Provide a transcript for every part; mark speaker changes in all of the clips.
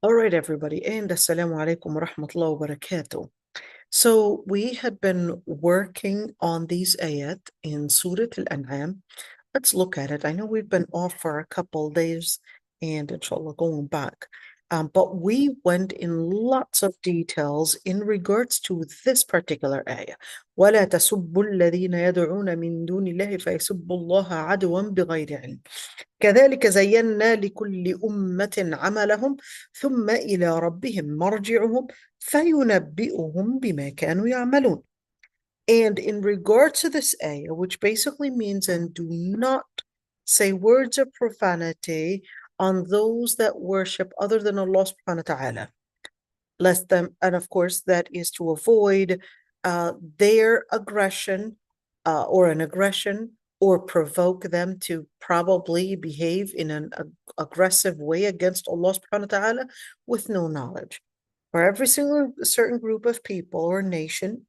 Speaker 1: All right, everybody, and assalamu alaikum wa rahmatullahi wa barakatuh. So we had been working on these ayat in Surah Al-An'am. Let's look at it. I know we've been off for a couple days and inshallah going back. But we went in lots of details in regards to this particular ayah. وَلَا تَسُبُّوا الَّذِينَ يَدْعُونَ مِن دُونِ اللَّهِ فَيَسُبُّوا اللَّهَ عَدْوًا بِغَيْرِ عِلْمٍ كذلك زينا لكل أمة عملهم ثم إلى ربهم مرجعهم فينبئهم بما كانوا يعملون. And in regard to this ayah, which basically means, and do not say words of profanity on those that worship other than Allah subhanahu wa ta'ala, lest them, and of course, that is to avoid their aggression or an aggression or provoke them to probably behave in an aggressive way against Allah subhanahu wa ta'ala with no knowledge. For every single certain group of people or nation,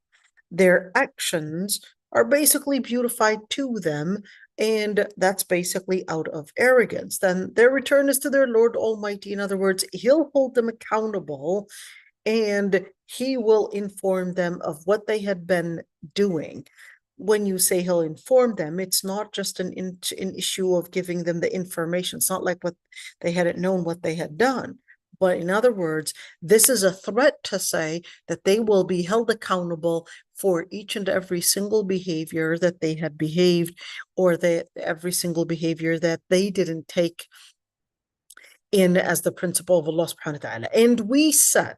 Speaker 1: their actions are basically beautified to them, and that's basically out of arrogance. Then their return is to their Lord Almighty. In other words, He'll hold them accountable and He will inform them of what they had been doing. When you say He'll inform them, it's not just an issue of giving them the information. It's not like what they hadn't known what they had done. But in other words, this is a threat to say that they will be held accountable for each and every single behavior that they had behaved, or that every single behavior that they didn't take in as the principle of Allah subhanahu wa ta'ala. And we said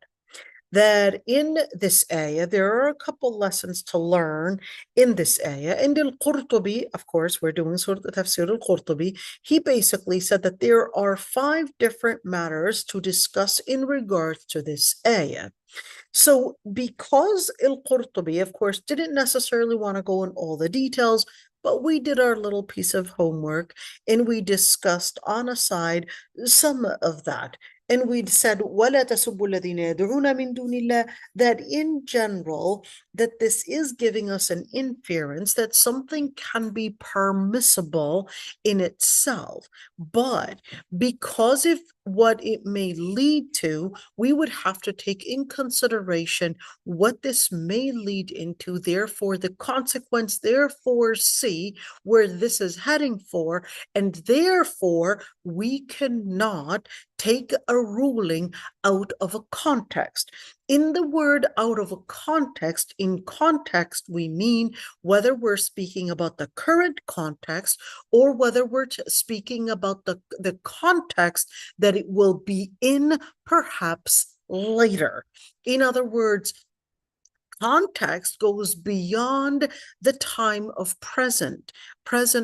Speaker 1: that in this ayah, there are a couple lessons to learn in this ayah. And al-Qurtubi, of course, we're doing Surah Tafseer al-Qurtubi, he basically said that there are 5 different matters to discuss in regards to this ayah. So because al-Qurtubi, of course, didn't necessarily want to go in all the details, but we did our little piece of homework and we discussed on a side some of that. And we said, وَلَا تَسُبُّوا الَّذِينَ يَدْعُونَ مِن دُونِ اللَّهِ, that in general, that this is giving us an inference that something can be permissible in itself. But because if what it may lead to, we would have to take in consideration what this may lead into, therefore the consequence, therefore see where this is heading for, and therefore we cannot take a ruling out of a context. In the word out of a context, in context, we mean whether we're speaking about the current context or whether we're speaking about the context that it will be in perhaps later. In other words, context goes beyond the time of present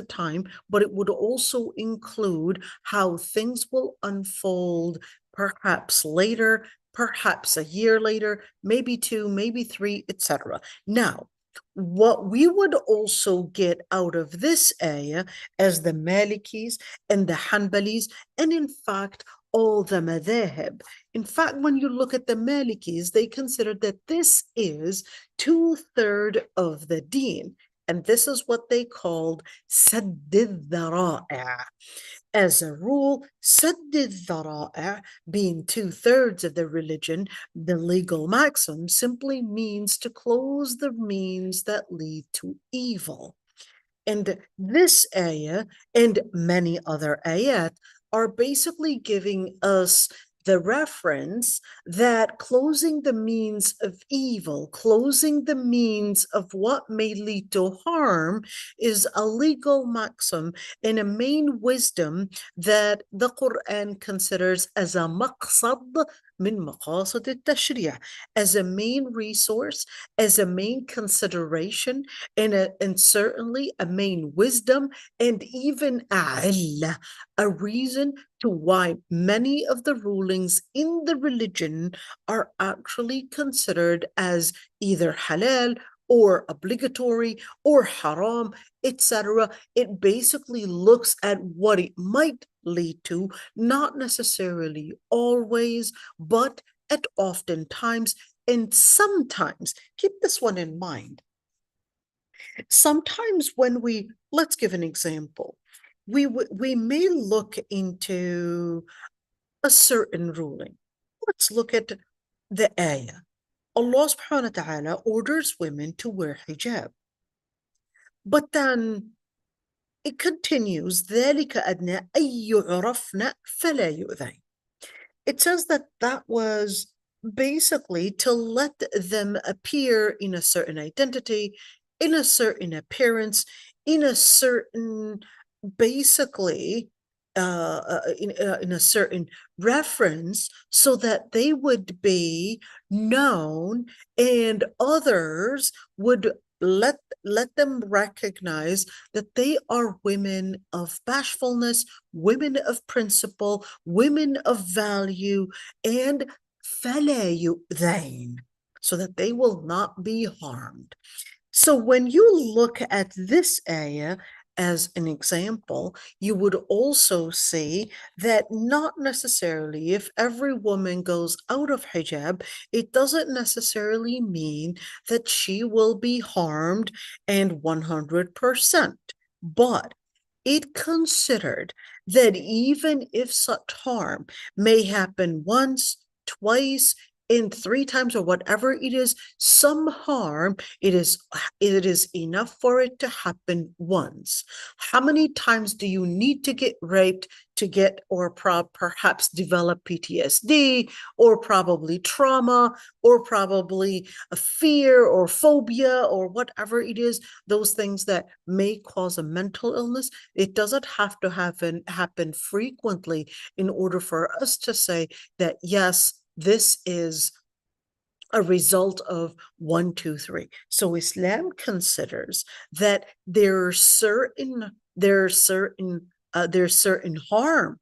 Speaker 1: time, but it would also include how things will unfold perhaps later, perhaps a year later, maybe 2, maybe 3, etc. Now, what we would also get out of this ayah, as the Malikis and the Hanbalis, and in fact all the madhahib. In fact, when you look at the Malikis, they consider that this is 2/3 of the deen. And this is what they called sadd al-dhara'a. As a rule, sadd al-dhara'a, being 2/3 of the religion, the legal maxim, simply means to close the means that lead to evil. And this ayah and many other ayat are basically giving us the reference that closing the means of evil, closing the means of what may lead to harm, is a legal maxim and a main wisdom that the Quran considers as a maqsad min maqasid al-tashri', as a main resource, as a main consideration, and certainly a main wisdom, and even a reason to why many of the rulings in the religion are actually considered as either halal or obligatory or haram, etc. It basically looks at what it might lead to, not necessarily always, but at oftentimes and sometimes. Keep this one in mind. Sometimes when let's give an example. We may look into a certain ruling. let's look at the ayah. Allah subhanahu wa ta'ala orders women to wear hijab. But then it continues, ذَلِكَ أَدْنَى أَن يُعْرَفْنَ فَلَا يُؤْذَيْنَ. It says that that was basically to let them appear in a certain identity, in a certain appearance, in a certain, basically, in a certain reference, so that they would be known and others would let them recognize that they are women of bashfulness, women of principle, women of value, and فَلَا يُؤْذَيْنَ, so that they will not be harmed. So when you look at this ayah as an example, you would also see that not necessarily if every woman goes out of hijab, it doesn't necessarily mean that she will be harmed and 100%. But it considered that even if such harm may happen once, twice, and 3 times or whatever it is, some harm, it is enough for it to happen once. How many times do you need to get raped to get or perhaps develop PTSD, or probably trauma, or probably a fear or phobia or whatever it is, those things that may cause a mental illness? It doesn't have to happen frequently in order for us to say that, yes, this is a result of 1, 2, 3. So Islam considers that there's certain harm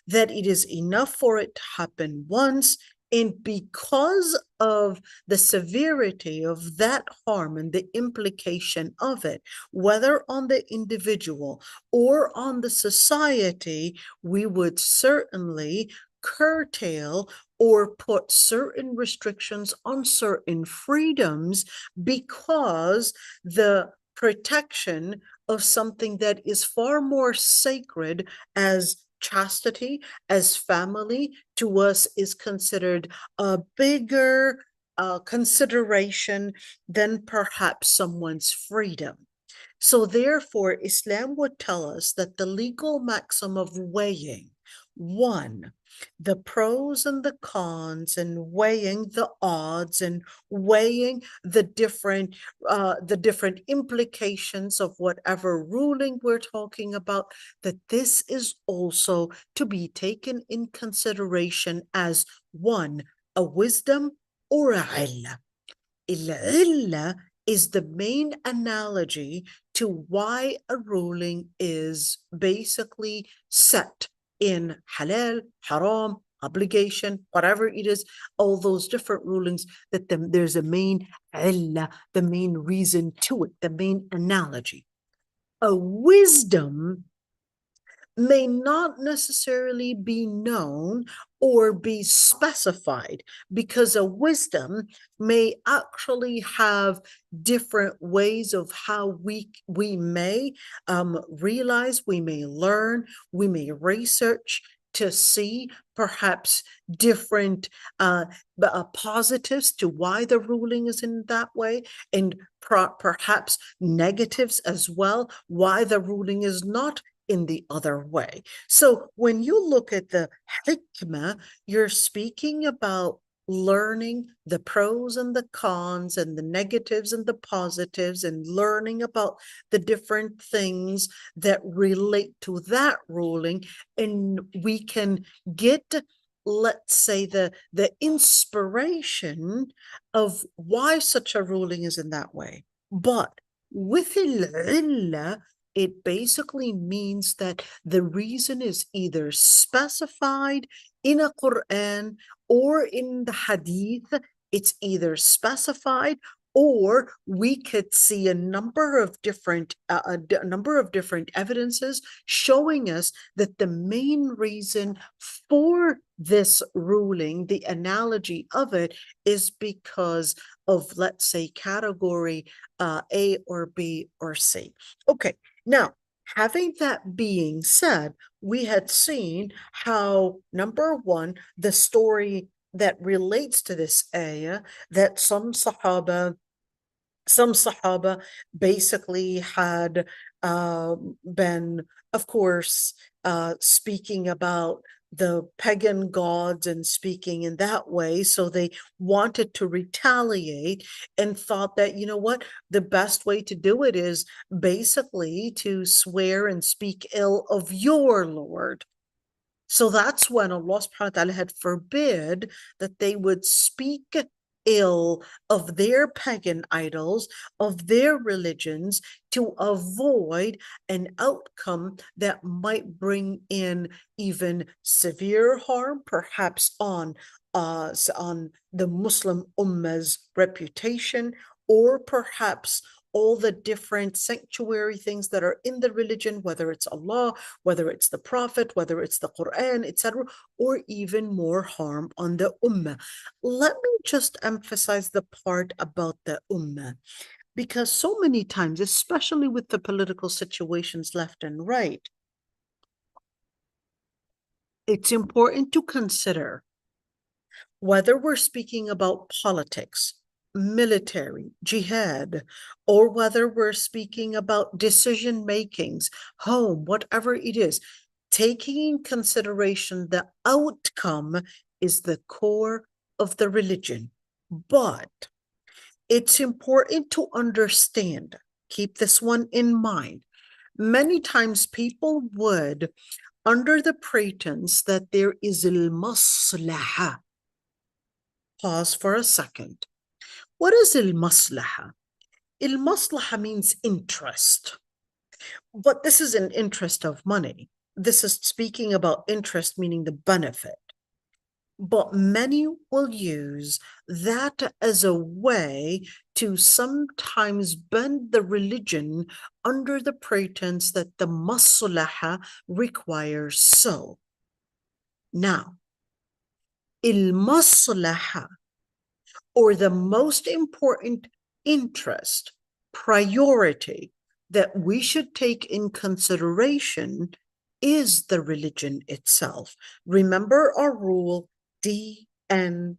Speaker 1: that it is enough for it to happen once, and because of the severity of that harm and the implication of it, whether on the individual or on the society, we would certainly curtail or put certain restrictions on certain freedoms, because the protection of something that is far more sacred as chastity, as family, to us is considered a bigger consideration than perhaps someone's freedom. So therefore, Islam would tell us that the legal maxim of weighing, one, the pros and the cons, and weighing the odds, and weighing the different implications of whatever ruling we're talking about, that this is also to be taken in consideration as one, a wisdom or a illah. Illah is the main analogy to why a ruling is basically set in halal, haram, obligation, whatever it is, all those different rulings, that there's a main illah, the main reason to it, the main analogy. A wisdom may not necessarily be known or be specified, because a wisdom may actually have different ways of how we may realize, we may learn, we may research to see perhaps different positives to why the ruling is in that way, and perhaps negatives as well, why the ruling is not in the other way. So when you look at the hikmah, you're speaking about learning the pros and the cons and the negatives and the positives, and learning about the different things that relate to that ruling. And we can get, let's say, the inspiration of why such a ruling is in that way. But with al-illah, it basically means that the reason is either specified in a Quran or in the Hadith. It's either specified, or we could see a number of different evidences showing us that the main reason for this ruling, the analogy of it, is because of, let's say, category A or B or C. Okay. Now, having that being said, we had seen how, number one, the story that relates to this ayah that some Sahaba basically had been, of course, speaking about the pagan gods and speaking in that way. So they wanted to retaliate and thought that, you know what, the best way to do it is basically to swear and speak ill of your Lord. So that's when Allah subhanahu wa ta'ala had forbid that they would speak ill of their pagan idols, of their religions, to avoid an outcome that might bring in even severe harm, perhaps on the Muslim Ummah's reputation, or perhaps all the different sanctuary things that are in the religion, whether it's Allah, whether it's the Prophet, whether it's the Quran, etc., or even more harm on the Ummah. Let me just emphasize the part about the Ummah, because so many times, especially with the political situations left and right, it's important to consider whether we're speaking about politics, military, jihad, or whether we're speaking about decision makings, home, whatever it is, taking in consideration the outcome is the core of the religion. But it's important to understand, keep this one in mind. Many times people would, under the pretense that there is al-maslaha, pause for a second. What is al-maslaha? Al-maslaha means interest, but this is an interest of money. This is speaking about interest, meaning the benefit. But many will use that as a way to sometimes bend the religion under the pretense that the maslaha requires so. Now, al-maslaha, or the most important interest, priority that we should take in consideration is the religion itself. Remember our rule, D-N-A-I-M.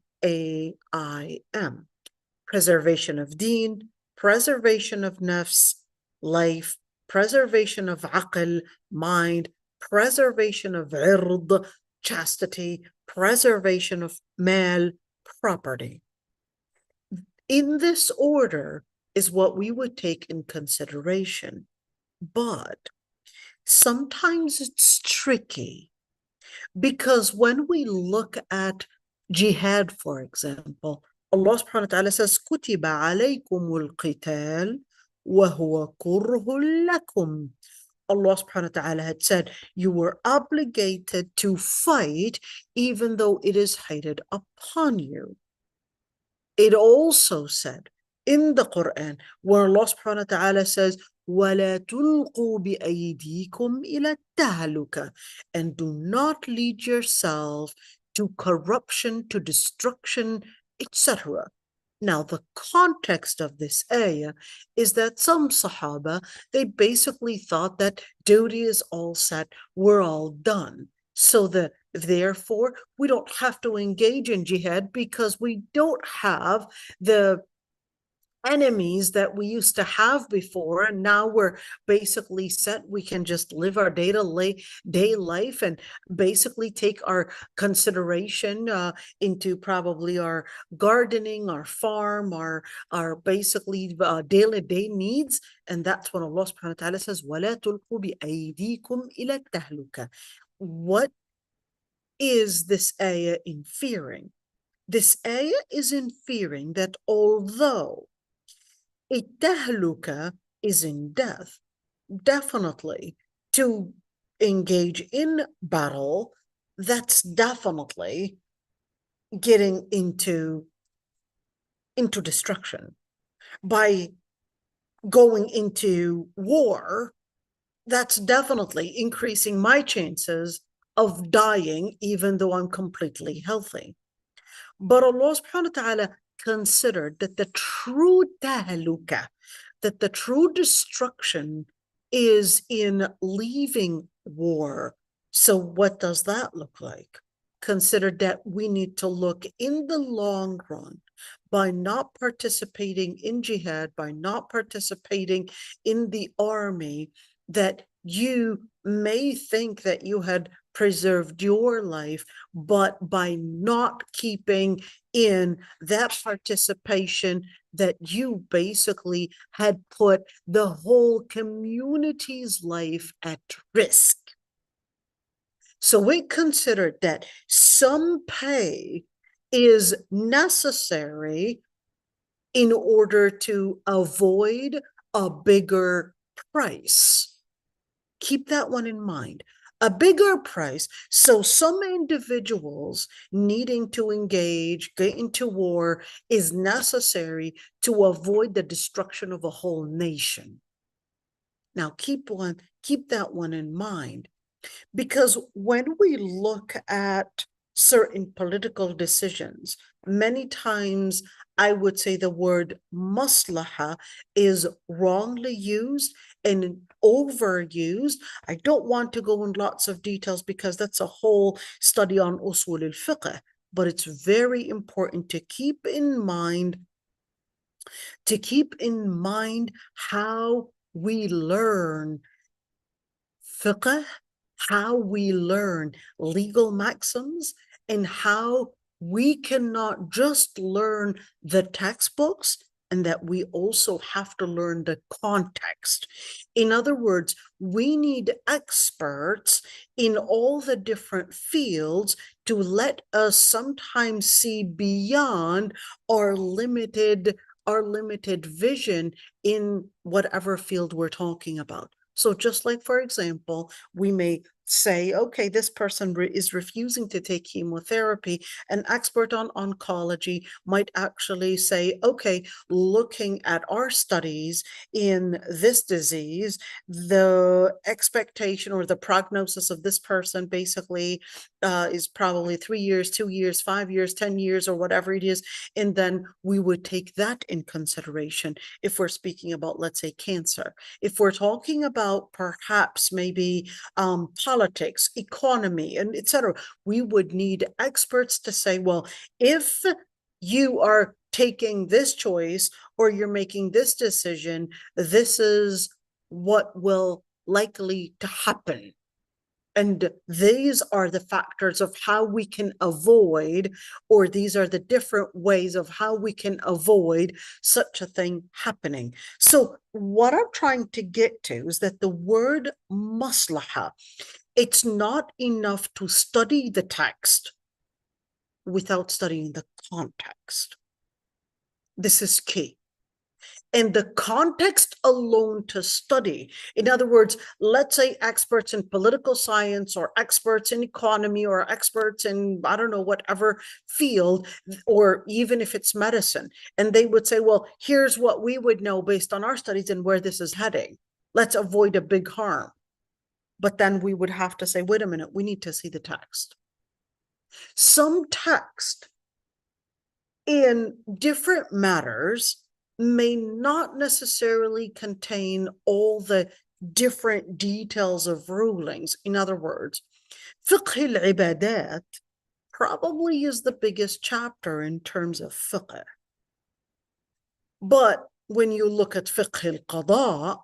Speaker 1: Preservation of deen, preservation of nafs, life, preservation of aql, mind, preservation of ird, chastity, preservation of mal, property. In this order is what we would take in consideration. But sometimes it's tricky, because when we look at jihad, for example, Allah subhanahu wa ta'ala says, كُتِبَ عَلَيْكُمُ الْقِتَالُ وَهُوَ كُرْهٌ لَكُمْ. Allah subhanahu wa ta'ala had said, you were obligated to fight even though it is hated upon you. It also said in the Quran, where Allah subhanahu wa ta'ala says, وَلَا تُلْقُوا بِأَيْدِيكُمْ إِلَى التَّهْلُكَةِ, and do not lead yourself to corruption, to destruction, etc. Now, the context of this ayah is that some Sahaba, they basically thought that duty is all set, we're all done. So therefore, we don't have to engage in jihad because we don't have the enemies that we used to have before, and now we're basically set. We can just live our day life and basically take our consideration into probably our gardening, our farm, our basically daily day needs. And that's when Allah subhanahu wa ta'ala says, وَلَا تُلْقُوا بِأَيْدِيكُمْ إِلَى التَّهْلُكَةِ. What is this ayah inferring? This ayah is inferring that although التهلكة is in death, definitely to engage in battle, that's definitely getting into destruction. By going into war, that's definitely increasing my chances of dying even though I'm completely healthy. But Allah subhanahu wa ta'ala considered that the true tahluka, that the true destruction is in leaving war. So what does that look like? considered that we need to look in the long run by not participating in jihad, by not participating in the army, that you may think that you had preserved your life, but by not keeping in that participation, that you basically had put the whole community's life at risk. So we considered that some pay is necessary in order to avoid a bigger price. Keep that one in mind. A bigger price. So some individuals needing to engage, get into war, is necessary to avoid the destruction of a whole nation. Now keep that one in mind. Because when we look at certain political decisions, many times I would say the word maslaha is wrongly used and overused. I don't want to go in lots of details because that's a whole study on usul al-fiqh, but it's very important to keep in mind how we learn fiqh, how we learn legal maxims, and how we cannot just learn the textbooks, and that we also have to learn the context. In other words, we need experts in all the different fields to let us sometimes see beyond our limited vision in whatever field we're talking about. So just like, for example, we may say, okay, this person is refusing to take chemotherapy. An expert on oncology might actually say, okay, looking at our studies in this disease, the expectation or the prognosis of this person basically is probably 3 years, 2 years, 5 years, 10 years, or whatever it is. And then we would take that in consideration if we're speaking about, let's say, cancer. If we're talking about perhaps maybe politics, economy, and etc., we would need experts to say, well, if you are taking this choice or you're making this decision, this is what will likely to happen. And these are the factors of how we can avoid, or these are the different ways of how we can avoid such a thing happening. So what I'm trying to get to is that the word maslaha, it's not enough to study the text without studying the context. This is key. And the context alone to study. In other words, let's say experts in political science or experts in economy or experts in, I don't know, whatever field, or even if it's medicine, and they would say, well, here's what we would know based on our studies and where this is heading. Let's avoid a big harm. But then we would have to say, wait a minute, we need to see the text. Some text in different matters may not necessarily contain all the different details of rulings. In other words, fiqh al-ibadat probably is the biggest chapter in terms of fiqh. But when you look at fiqh al-qada,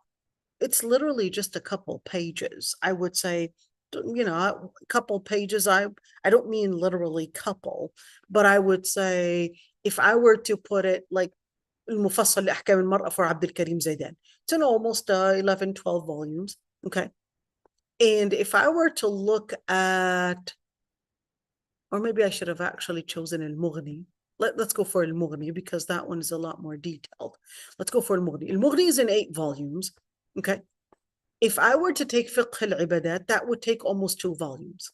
Speaker 1: it's literally just a couple pages. I would say, you know, a couple pages. I don't mean literally couple, but I would say if I were to put it like المفصل لأحكام المرأة for عبد الكريم زيدان, it's in almost 11, 12 volumes. Okay. And if I were to look at, or maybe I should have actually chosen al-Mughni. Let's go for al-Mughni because that one is a lot more detailed. Let's go for al-Mughni. Al-Mughni is in 8 volumes. Okay. If I were to take fiqh al-ibadat, that would take almost 2 volumes.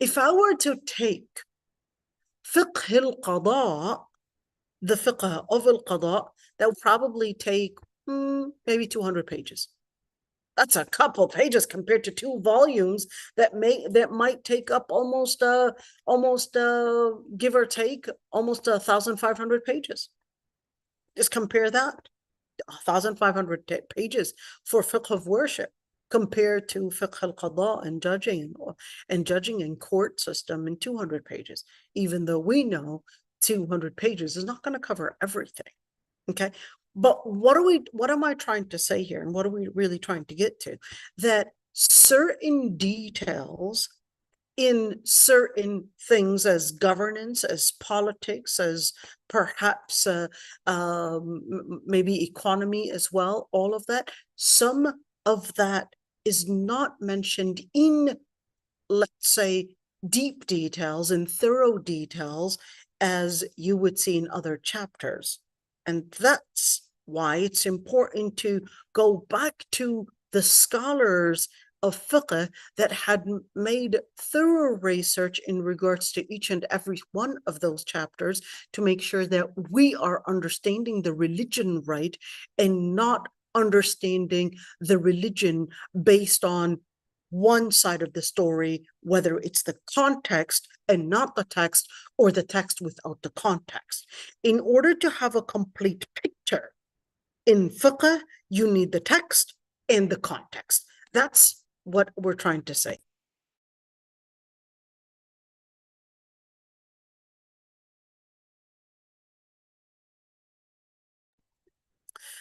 Speaker 1: If I were to take fiqh al-qada, the fiqh of al-qada, that would probably take maybe 200 pages. That's a couple pages compared to 2 volumes that might take up almost give or take almost 1,500 pages. Just compare that. 1,500 pages for fiqh of worship. compared to fiqh al-qada and judging in court system in 200 pages, even though we know 200 pages is not going to cover everything. Okay. But what am I trying to say here? And what are we really trying to get to? That certain details in certain things, as governance, as politics, as perhaps maybe economy as well, all of that, some of that is not mentioned in, let's say, deep details and thorough details as you would see in other chapters. And that's why it's important to go back to the scholars of fiqh that had made thorough research in regards to each and every one of those chapters to make sure that we are understanding the religion right and not understanding the religion based on one side of the story, whether it's the context and not the text, or the text without the context. In order to have a complete picture in fiqh, you need the text and the context. That's what we're trying to say.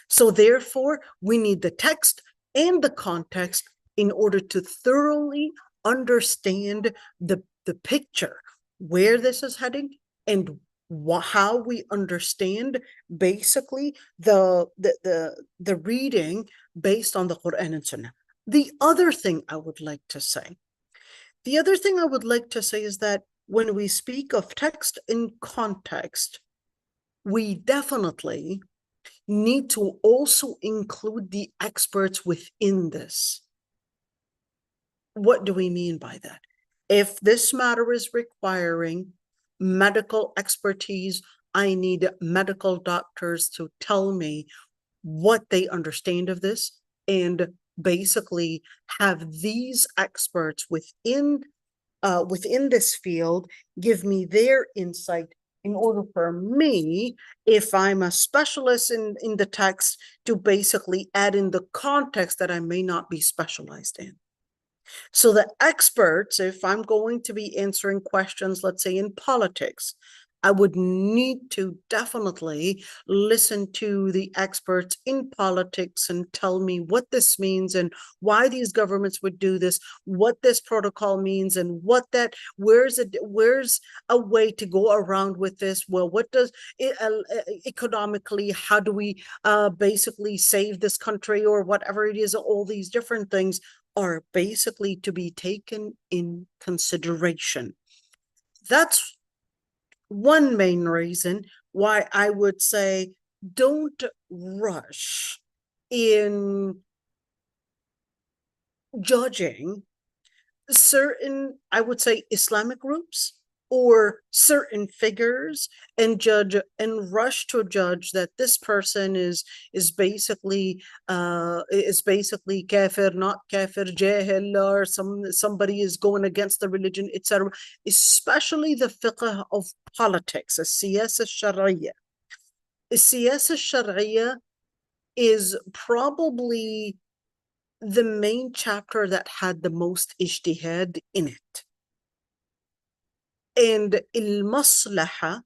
Speaker 1: So therefore, we need the text and the context in order to thoroughly understand the picture, where this is heading, and how we understand basically the reading based on the Quran and Sunnah. The other thing I would like to say is that when we speak of text and context, we definitely need to also include the experts within this. What do we mean by that? If this matter is requiring medical expertise, I need medical doctors to tell me what they understand of this, and basically have these experts within this field give me their insight in order for me, if I'm a specialist in the text, to basically add in the context that I may not be specialized in. So the experts, if I'm going to be answering questions, let's say in politics, I would need to definitely listen to the experts in politics and tell me what this means and why these governments would do this, what this protocol means, and where's a way to go around with this? Well, what does it economically, how do we basically save this country, or whatever it is? All these different things are basically to be taken in consideration. That's one main reason why I would say don't rush in judging certain, I would say, Islamic groups or certain figures and rush to judge that this person is basically kafir, not kafir, jahil, or somebody is going against the religion, etc. Especially the fiqh of politics, السياسة الشرعية. السياسة الشرعية is probably the main chapter that had the most ijtihad in it. And al-maslaha,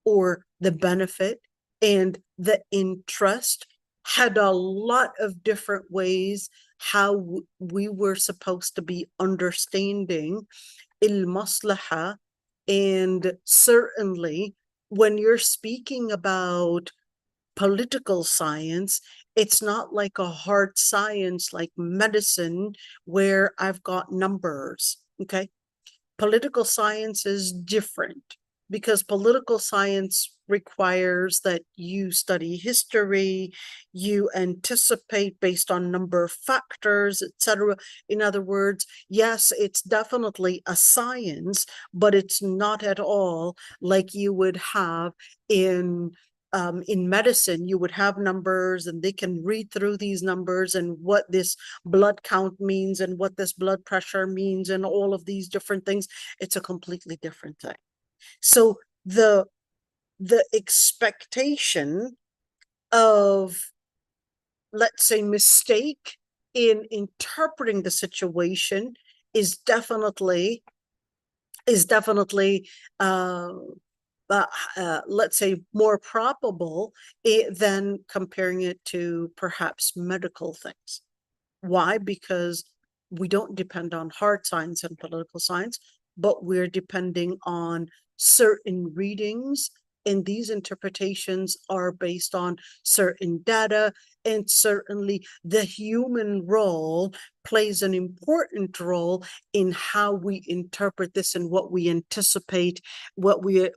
Speaker 1: or the benefit and the interest, had a lot of different ways how we were supposed to be understanding al-maslaha. And certainly when you're speaking about political science, it's not like a hard science like medicine where I've got numbers. Okay. Political science is different because political science requires that you study history, you anticipate based on number of factors, etc. In other words, yes, it's definitely a science, but it's not at all like you would have in medicine. You would have numbers and they can read through these numbers and what this blood count means and what this blood pressure means and all of these different things. It's a completely different thing. So the expectation of, let's say, mistake in interpreting the situation is definitely let's say more probable than comparing it to perhaps medical things. Why? Because we don't depend on hard science and political science, but we're depending on certain readings, and these interpretations are based on certain data, and certainly the human role plays an important role in how we interpret this and what we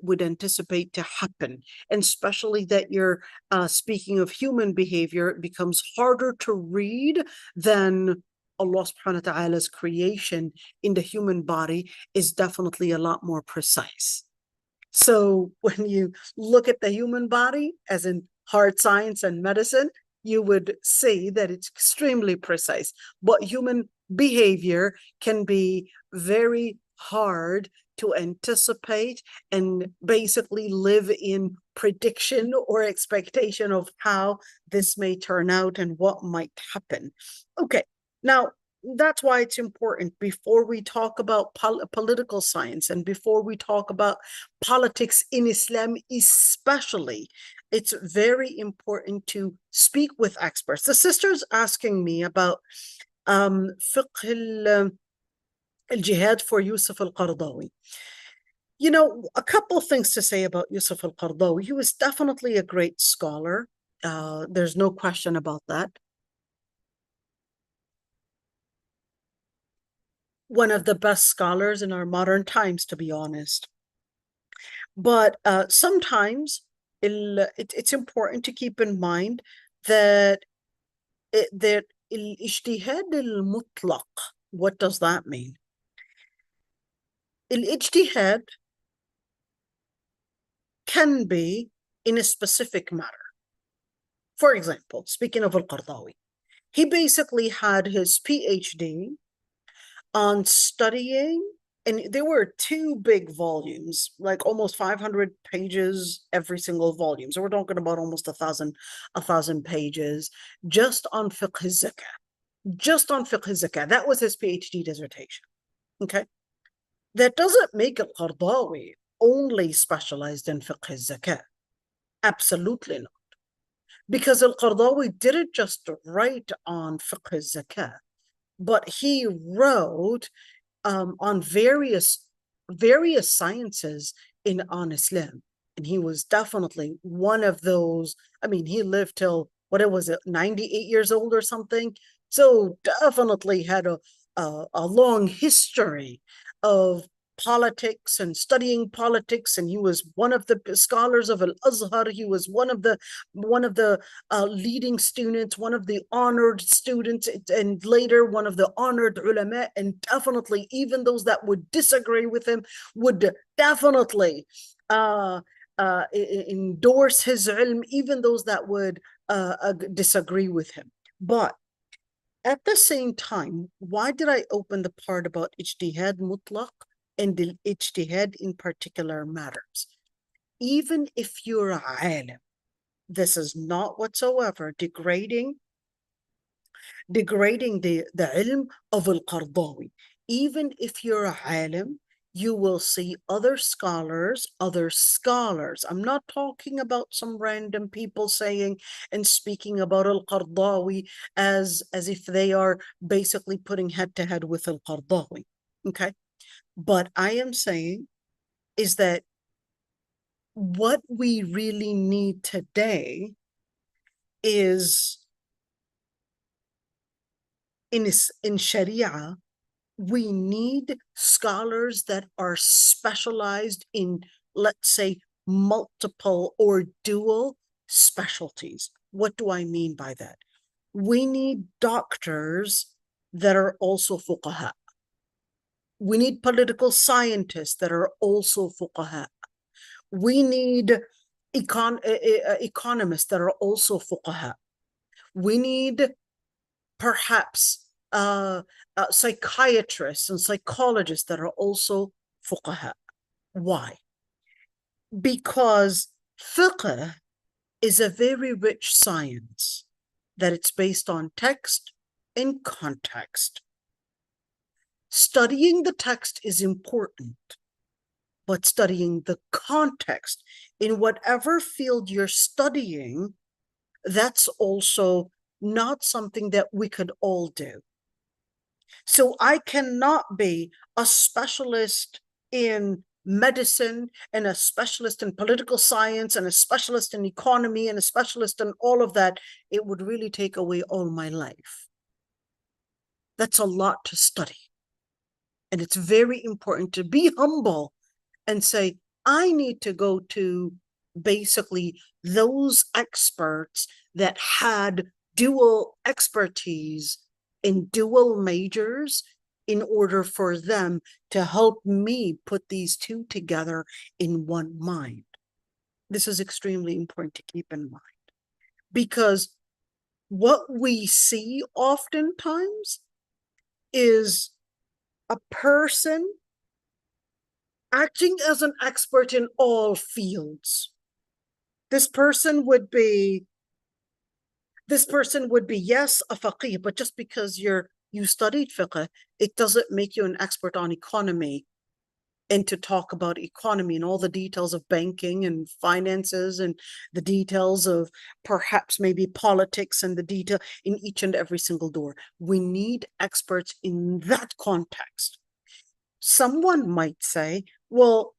Speaker 1: would anticipate to happen. And especially that you're speaking of human behavior, it becomes harder to read than Allah subhanahu wa ta'ala's creation in the human body is definitely a lot more precise. So when you look at the human body, as in hard science and medicine, you would see that it's extremely precise. But human behavior can be very hard to anticipate and basically live in prediction or expectation of how this may turn out and what might happen. Okay, now that's why it's important before we talk about political science and before we talk about politics in Islam, especially, it's very important to speak with experts. The sister's asking me about fiqh al-jihad for Yusuf al-Qaradawi. You know, a couple of things to say about Yusuf al-Qaradawi. He was definitely a great scholar. There's no question about that. One of the best scholars in our modern times, to be honest. But sometimes it's important to keep in mind that الاجتهاد المطلق, what does that mean? الاجتهاد can be in a specific matter. For example, speaking of al-Qaradawi, he basically had his PhD on studying, and there were 2 big volumes, like almost 500 pages every single volume. So we're talking about almost a thousand pages just on fiqh al-zakah. Just on fiqh al-zakah. That was his PhD dissertation. Okay. That doesn't make al-Qaradawi only specialized in fiqh al-zakah. Absolutely not. Because al-Qaradawi didn't just write on fiqh al-zakah, but he wrote on various sciences on Islam. And he was definitely one of those. I mean, he lived till, what was it, 98 years old or something? So definitely had a long history of politics and studying politics, and he was one of the scholars of al-Azhar. He was one of the leading students, one of the honored students, and later one of the honored ulama. And definitely, even those that would disagree with him would definitely endorse his ilm, even those that would disagree with him. But at the same time, why did I open the part about ijtihad mutlaq and the ijtihad in particular matters? Even if you're a alim, this is not whatsoever degrading the ilm of al-Qaradawi. Even if you're a alim, you will see other scholars. I'm not talking about some random people saying and speaking about al-Qaradawi as if they are basically putting head to head with al-Qaradawi. Okay. But I am saying is that what we really need today is in Sharia, we need scholars that are specialized in, let's say, multiple or dual specialties. What do I mean by that? We need doctors that are also fuqaha. We need political scientists that are also fuqaha. We need economists that are also fuqaha. We need perhaps psychiatrists and psychologists that are also fuqaha. Why? Because fiqh is a very rich science, that it's based on text in context. Studying the text is important, but studying the context in whatever field you're studying, that's also not something that we could all do. So I cannot be a specialist in medicine and a specialist in political science and a specialist in economy and a specialist in all of that. It would really take away all my life. That's a lot to study. And it's very important to be humble and say, I need to go to basically those experts that had dual expertise in dual majors in order for them to help me put these two together in one mind. This is extremely important to keep in mind, because what we see oftentimes is a person acting as an expert in all fields. This person would be, yes, a faqih, but just because you studied fiqh, it doesn't make you an expert on economy. And to talk about economy and all the details of banking and finances and the details of perhaps maybe politics and the detail in each and every single door. We need experts in that context. Someone might say, well,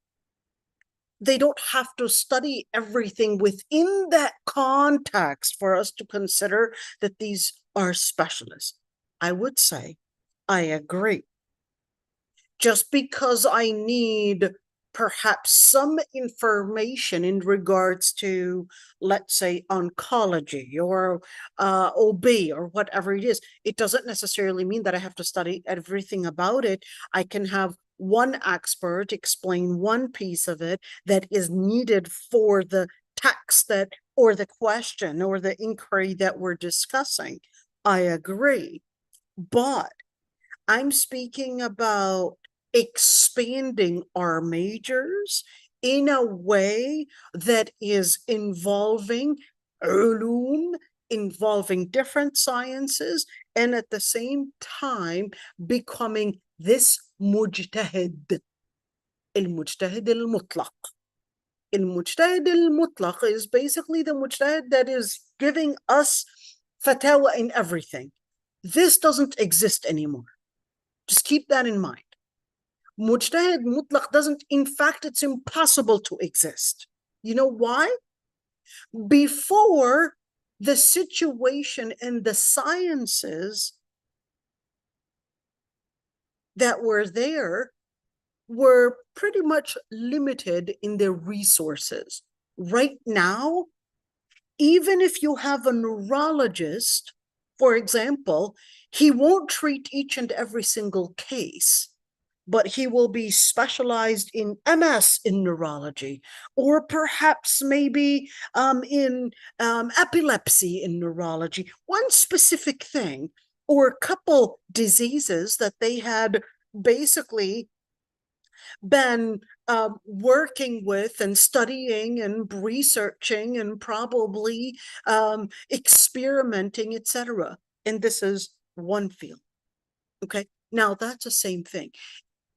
Speaker 1: they don't have to study everything within that context for us to consider that these are specialists. I would say, I agree. Just because I need perhaps some information in regards to, let's say, oncology or OB or whatever it is, it doesn't necessarily mean that I have to study everything about it. I can have one expert explain one piece of it that is needed for the text that, or the question or the inquiry that we're discussing. I agree. But I'm speaking about expanding our majors in a way that is involving ulum, involving different sciences, and at the same time becoming this mujtahid, al-mujtahid al-mutlaq. Al-mujtahid al-mutlaq is basically the mujtahid that is giving us fatwa in everything. This doesn't exist anymore. Just keep that in mind. Mujtahid mutlaq doesn't, in fact, it's impossible to exist. You know why? Before, the situation and the sciences that were there were pretty much limited in their resources. Right now, even if you have a neurologist, for example, he won't treat each and every single case, but he will be specialized in MS in neurology, or perhaps maybe in epilepsy in neurology, one specific thing, or a couple diseases that they had basically been working with and studying and researching and probably experimenting, etc. And this is one field. Okay, now that's the same thing.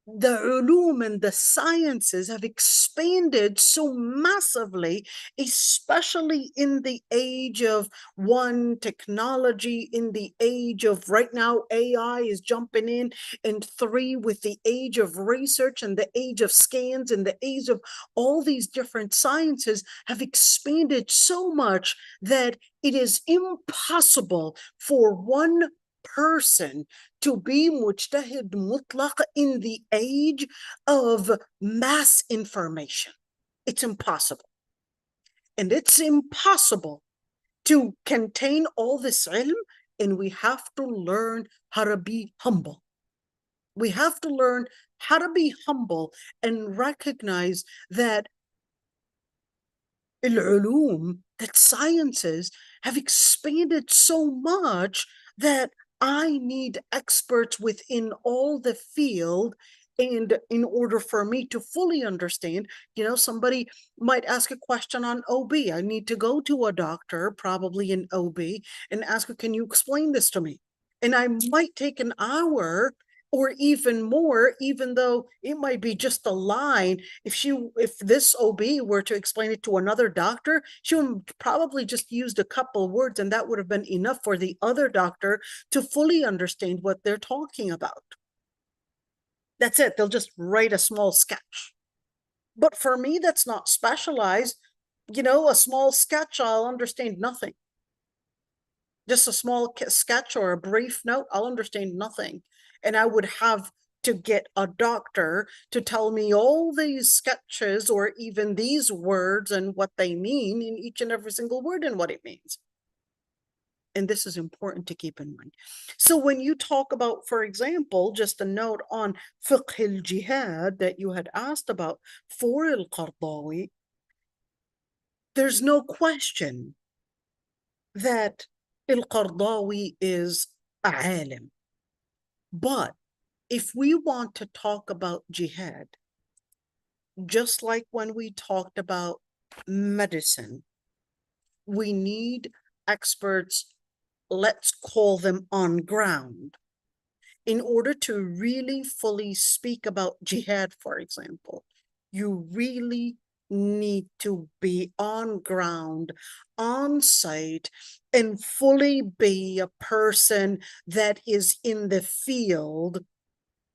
Speaker 1: The ulum and the sciences have expanded so massively, especially in the age of one technology, in the age of right now AI is jumping in, and three, with the age of research and the age of scans and the age of all these different sciences have expanded so much that it is impossible for one person to be mujtahid mutlaq in the age of mass information. It's impossible. And it's impossible to contain all this ilm, and we have to learn how to be humble. We have to learn how to be humble and recognize that al-ulum, that sciences have expanded so much that I need experts within all the field. And in order for me to fully understand, somebody might ask a question on OB. I need to go to a doctor, probably an OB, and ask her, can you explain this to me? And I might take an hour or even more, even though it might be just a line. If this OB were to explain it to another doctor, she would probably just used a couple words, and that would have been enough for the other doctor to fully understand what they're talking about. That's it. They'll just write a small sketch. But for me, that's not specialized. A small sketch, I'll understand nothing. Just a small sketch or a brief note, I'll understand nothing. And I would have to get a doctor to tell me all these sketches or even these words and what they mean in each and every single word and what it means. And this is important to keep in mind. So when you talk about, for example, just a note on fiqh al-jihad that you had asked about for al-Qardawi, there's no question that al-Qardawi is a alim. But if we want to talk about jihad, just like when we talked about medicine, we need experts, let's call them on ground, in order to really fully speak about jihad, for example. You really need to be on ground, on site, and fully be a person that is in the field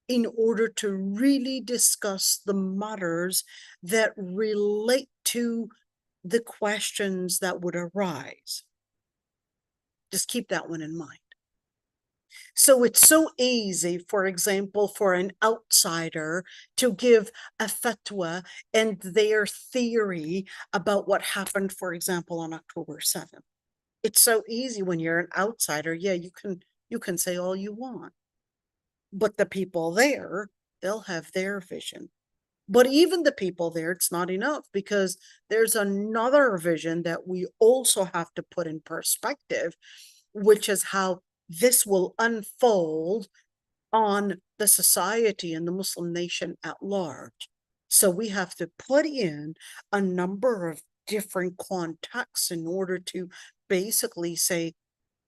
Speaker 1: in order to really discuss the matters that relate to the questions that would arise. Just keep that one in mind. So it's so easy, for example, for an outsider to give a fatwa and their theory about what happened, for example, on October 7th. It's so easy when you're an outsider. Yeah, you can say all you want. But the people there, they'll have their vision. But even the people there, it's not enough, because there's another vision that we also have to put in perspective, which is how this will unfold on the society and the Muslim nation at large. So we have to put in a number of different contexts in order to basically say,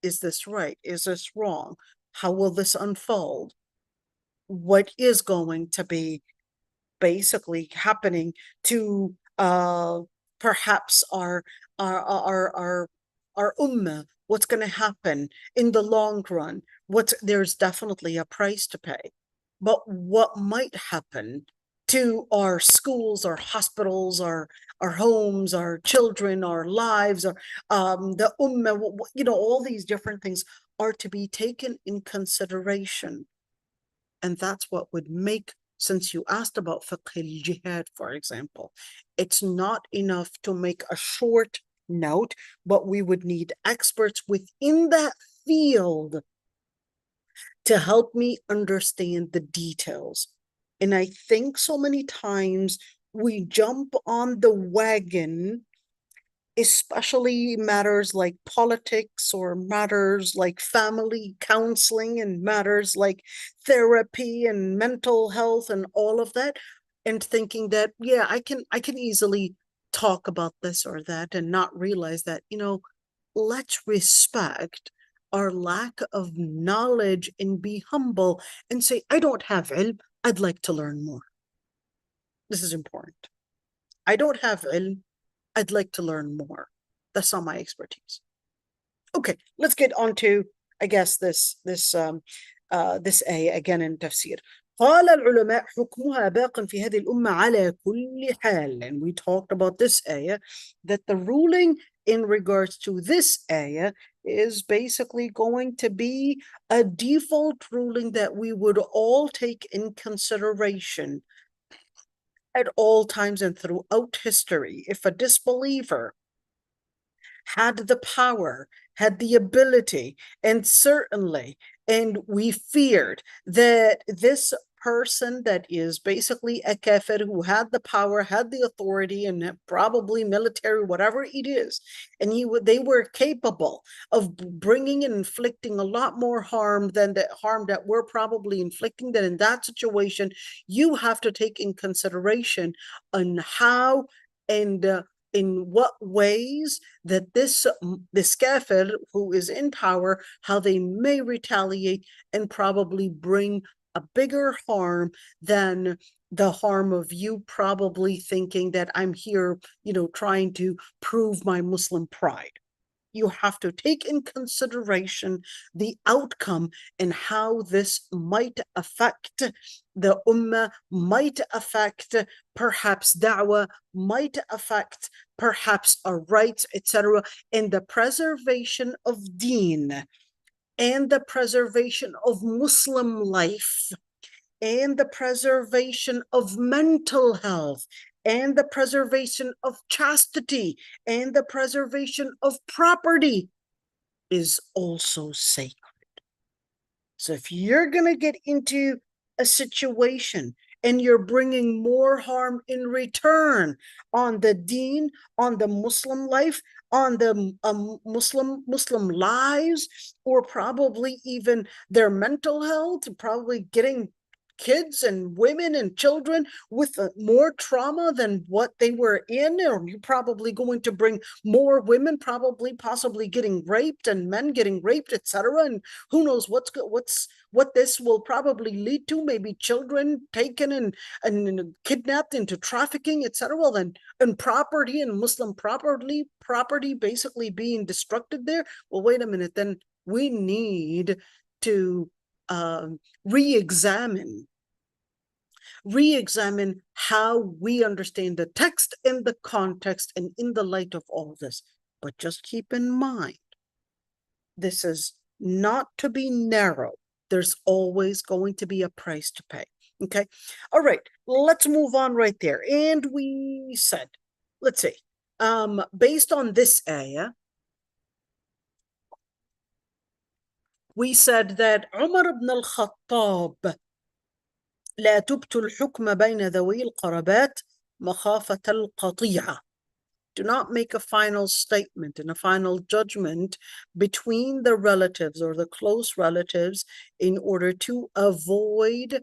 Speaker 1: is this right? Is this wrong? How will this unfold? What is going to be basically happening to perhaps our ummah? What's going to happen in the long run? There's definitely a price to pay, but what might happen to our schools, our hospitals, our homes, our children, our lives, or the ummah, all these different things are to be taken in consideration. And that's what would make, since you asked about fiqh al-jihad, for example, it's not enough to make a short note, but we would need experts within that field to help me understand the details. And I think so many times we jump on the wagon, especially matters like politics or matters like family counseling and matters like therapy and mental health and all of that, and thinking that, yeah, I can easily talk about this or that, and not realize that, let's respect our lack of knowledge and be humble and say, I don't have ilm, I'd like to learn more. This is important. I don't have ilm, I'd like to learn more. That's not my expertise. Okay, let's get on to, I guess, this ayah again in tafsir. قال العلماء حكمها باق في هذه الأمة على كل حال. And we talked about this ayah, that the ruling in regards to this ayah is basically going to be a default ruling that we would all take in consideration at all times and throughout history. If a disbeliever had the power, had the ability, and we feared that this person that is basically a kafir, who had the power, had the authority, and probably military, whatever it is, and they were capable of bringing and inflicting a lot more harm than the harm that we're probably inflicting, then in that situation, you have to take in consideration on how and in what ways that this kafir who is in power, how they may retaliate and probably bring a bigger harm than the harm of you probably thinking that I'm here, trying to prove my Muslim pride. You have to take in consideration the outcome and how this might affect the ummah, might affect perhaps da'wah, might affect perhaps our rights, etc., and the preservation of deen and the preservation of Muslim life and the preservation of mental health and the preservation of chastity and the preservation of property is also sacred. So if you're going to get into a situation and you're bringing more harm in return on the deen, on the Muslim life, on the Muslim lives, or probably even their mental health, probably getting kids and women and children with more trauma than what they were in, or you're probably going to bring more women possibly getting raped and men getting raped, etc. And who knows what this will probably lead to, maybe children taken and kidnapped into trafficking, etc. Well, then, and property and Muslim property basically being destructed there. Well, wait a minute, then we need to re-examine how we understand the text in the context and in the light of all this. But just keep in mind, this is not to be narrow. There's always going to be a price to pay. Okay. All right. Let's move on right there. And we said, let's see, based on this ayah, we said that Umar ibn al-Khattab لا تبت الحكم بين ذوي القربات مخافة القطيعة. Do not make a final statement and a final judgment between the relatives or the close relatives in order to avoid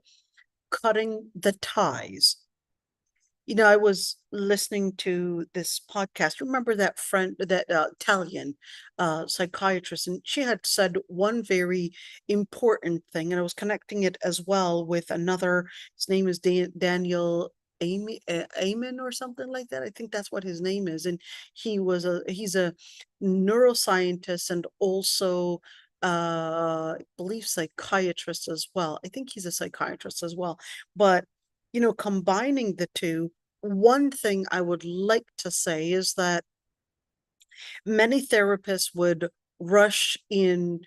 Speaker 1: cutting the ties. I was listening to this podcast. Remember that Italian psychiatrist, and she had said one very important thing, and I was connecting it as well with another. His name is Daniel Amen or something like that. I think that's what his name is, and he's a neuroscientist and also I believe psychiatrist as well. I think he's a psychiatrist as well, but combining the two, one thing I would like to say is that many therapists would rush in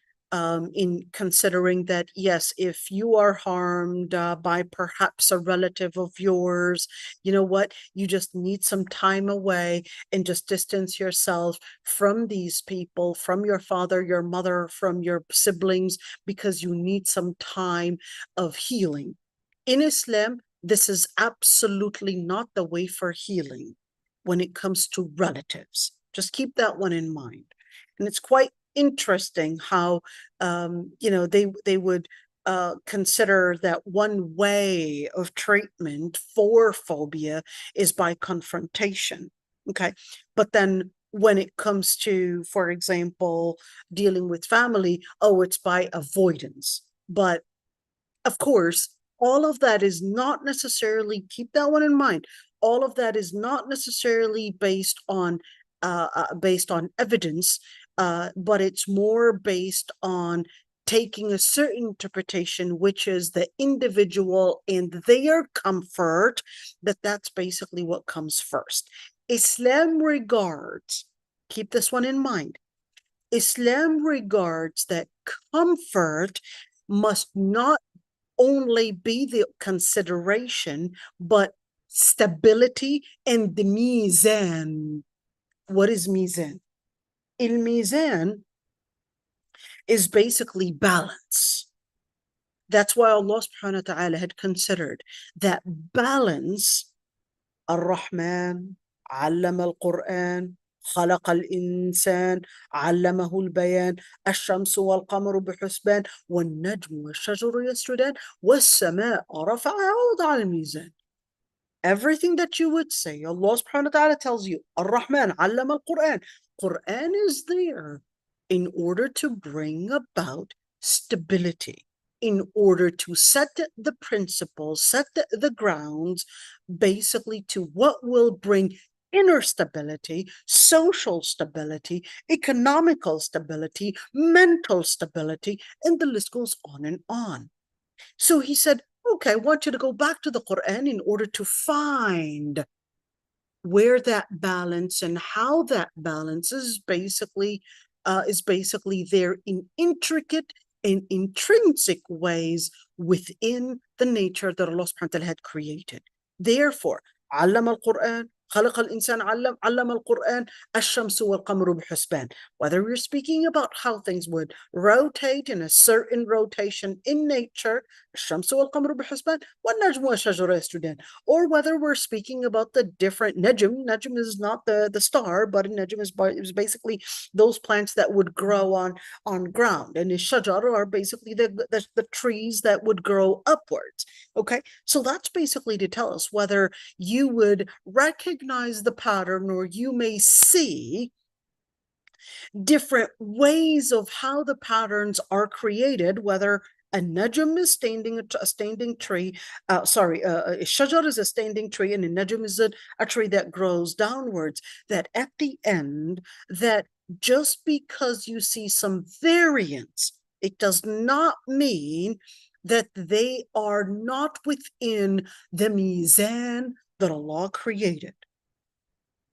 Speaker 1: considering that, yes, if you are harmed by perhaps a relative of yours, you know what, you just need some time away and just distance yourself from these people, from your father, your mother, from your siblings, because you need some time of healing. In Islam, this is absolutely not the way for healing when it comes to relatives. Just keep that one in mind. And it's quite interesting how, they would consider that one way of treatment for phobia is by confrontation. Okay. But then when it comes to, for example, dealing with family, it's by avoidance. But of course, all of that is not necessarily, keep that one in mind, all of that is not necessarily based on evidence, but it's more based on taking a certain interpretation, which is the individual and their comfort, that's basically what comes first. Islam regards, keep this one in mind, Islam regards that comfort must not only be the consideration, but stability and the mizan. What is mizan? Il-mizan is basically balance. That's why Allah subhanahu wa ta'ala had considered that balance. Ar-Rahman, allama al-Quran, خلق الإنسان علمه البيان الشمس والقمر بحسبان والنجم والشجر يسجدان والسماء رفعها ووضع الميزان. everything that you would say, Allah subhanahu wa ta'ala tells you, Ar-Rahman, allama al-Quran. Quran is there in order to bring about stability, in order to set the principles, set the grounds, basically to what will bring inner stability, social stability, economical stability, mental stability, and the list goes on and on. So he said, okay, I want you to go back to the Quran in order to find where that balance and how that balance is basically there in intricate and intrinsic ways within the nature that Allah subhanahu wa ta'ala had created. Therefore, علم القرآن خلق الإنسان علم القرآن الشمس والقمر بحسبان. Whether we're speaking about how things would rotate in a certain rotation in nature, الشمس والقمر بحسبان والنجم والشجر يسجدان, or whether we're speaking about the different najm is not the star, but najm is basically those plants that would grow on ground, and the shajar are basically the trees that would grow upwards. Okay, so that's basically to tell us whether you would recognize the pattern, or you may see different ways of how the patterns are created, whether a najm is a standing tree, a shajar is a standing tree, and a najm is a tree that grows downwards, that at the end, that just because you see some variance, it does not mean that they are not within the mizan that Allah created.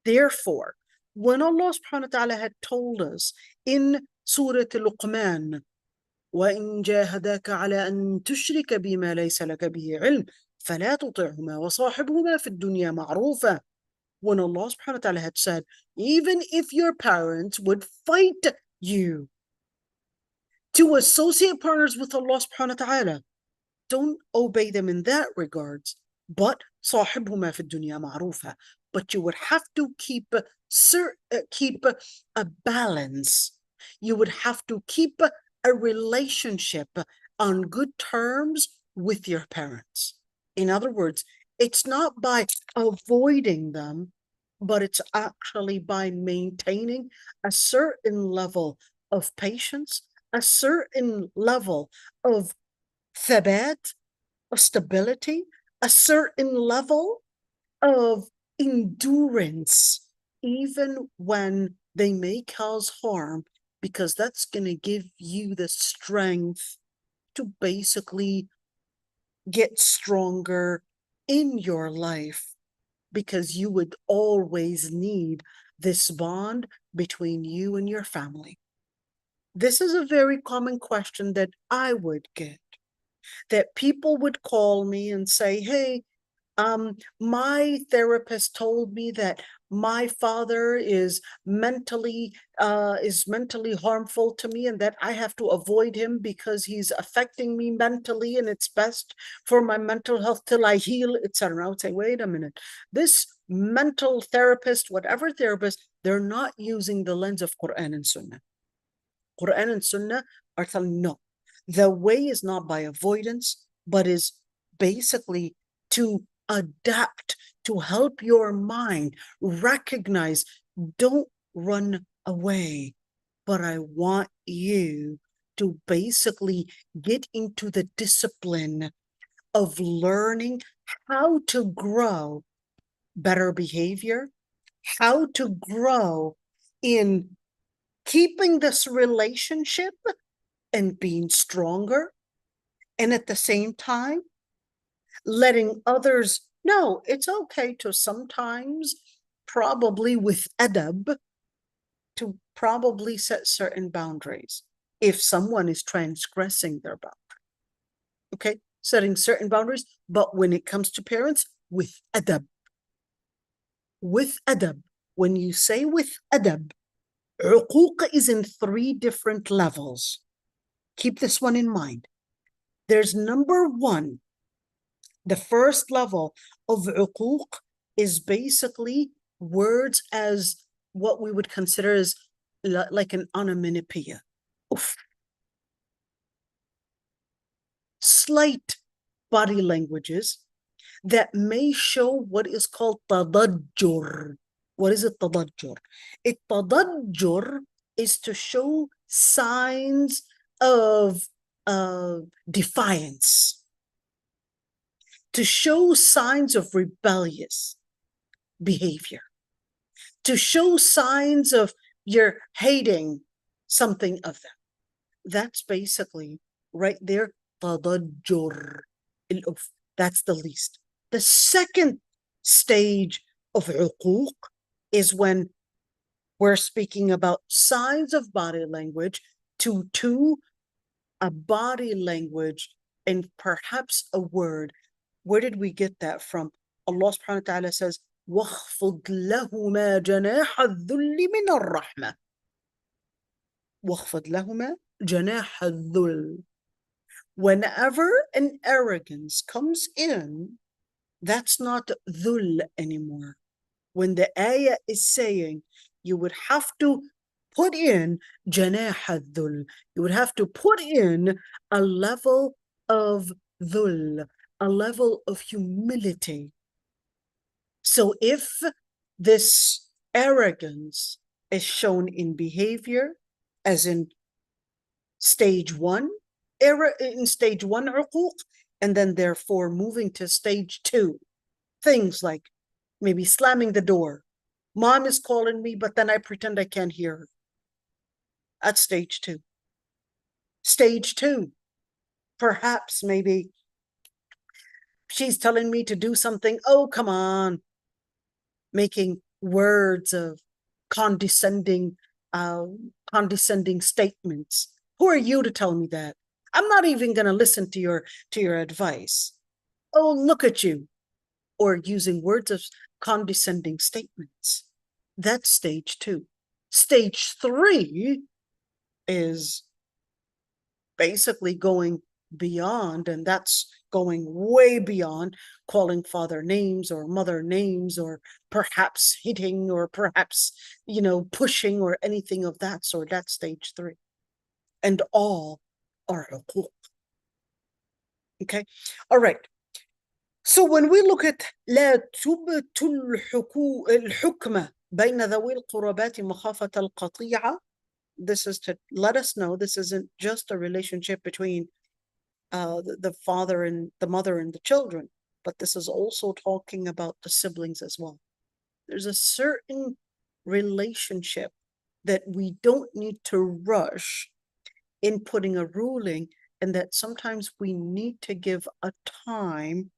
Speaker 1: Therefore, when Allah subhanahu wa ta'ala had told us in Surah Luqman, وَإِن جَاهَدَاكَ عَلَىٰ أَن تُشْرِكَ بِمَا لَيْسَ لَكَ بِهِ عِلْمٍ فَلَا تُطِعْهُمَا وَصَاحِبْهُمَا فِي الدُّنْيَا مَعْرُوفًا. When Allah subhanahu wa ta'ala had said, even if your parents would fight you to associate partners with Allah subhanahu wa ta'ala, don't obey them in that regards, but صاحبهما في الدنيا معروفة. But you would have to keep a balance. You would have to keep a relationship on good terms with your parents. In other words, it's not by avoiding them, but it's actually by maintaining a certain level of patience, a certain level of thabat, of stability, a certain level of endurance, even when they may cause harm, because that's going to give you the strength to basically get stronger in your life, because you would always need this bond between you and your family. This is a very common question that I would get, that people would call me and say, hey, my therapist told me that my father is mentally harmful to me, and that I have to avoid him because he's affecting me mentally, and it's best for my mental health till I heal, etc. I would say, wait a minute, this mental therapist, whatever therapist, they're not using the lens of Quran and Sunnah. Quran and Sunnah are telling, no, the way is not by avoidance, but is basically to adapt, to help your mind recognize, don't run away, but I want you to basically get into the discipline of learning how to grow better behavior, how to grow in keeping this relationship and being stronger, and at the same time letting others know it's okay to sometimes, probably with adab, to probably set certain boundaries if someone is transgressing their boundary. Okay, setting certain boundaries, but when it comes to parents, with adab. With adab. When you say with adab, uquq is in 3 different levels. Keep this one in mind. There's number 1. The first level of uquq is basically words as what we would consider as like an onomatopoeia. Oof. Slight body languages that may show what is called tadajjur. What is it, tadajjur? Tadajjur is to show signs of defiance, to show signs of rebellious behavior, to show signs of you're hating something of them. That's basically right there, tadajjur. That's the least. The second stage of uquq is when we're speaking about signs of body language to a body language and perhaps a word. Where did we get that from? Allah subhanahu wa ta'ala says, وَاخْفُضْ لَهُمَا جَنَاحَ الذُّلِّ مِنَ الرَّحْمَةِ. وَاخْفَضْ لَهُمَا جَنَاحَ الذُّلِّ. Whenever an arrogance comes in, that's not dhul anymore. When the ayah is saying you would have to put in janah dhul, you would have to put in a level of dhul, a level of humility. So if this arrogance is shown in behavior, as in stage one, uquq, and then therefore moving to stage two, things like maybe slamming the door. Mom is calling me, but then I pretend I can't hear her. That's stage two. Stage two, perhaps maybe she's telling me to do something. Oh, come on. Making words of condescending statements. Who are you to tell me that? I'm not even going to listen to your advice. Oh, look at you. Or using words of condescending statements. That's stage two. Stage three is basically going beyond, and that's going way beyond calling father names or mother names, or perhaps hitting, or perhaps, pushing, or anything of that sort. That's stage three. And all are uquq. Okay? All right. So when we look at لا تبت الحكمة بين ذوي القربات مخافة القطيعة, this is to let us know this isn't just a relationship between the father and the mother and the children, but this is also talking about the siblings as well. There's a certain relationship that we don't need to rush in putting a ruling, and that sometimes we need to give a time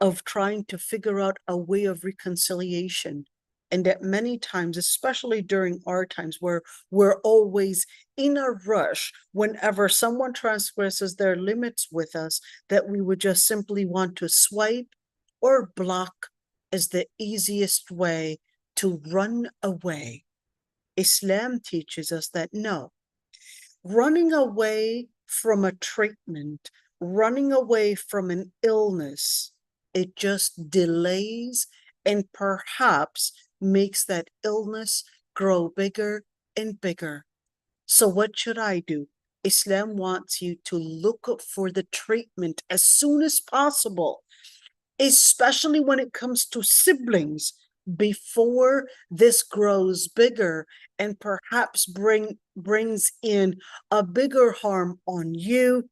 Speaker 1: of trying to figure out a way of reconciliation. And that many times, especially during our times where we're always in a rush, whenever someone transgresses their limits with us, that we would just simply want to swipe or block as the easiest way to run away. Islam teaches us that no, running away from a treatment, running away from an illness, it just delays and perhaps makes that illness grow bigger and bigger. So what should I do? Islam wants you to look up for the treatment as soon as possible, especially when it comes to siblings, before this grows bigger and perhaps brings in a bigger harm on you,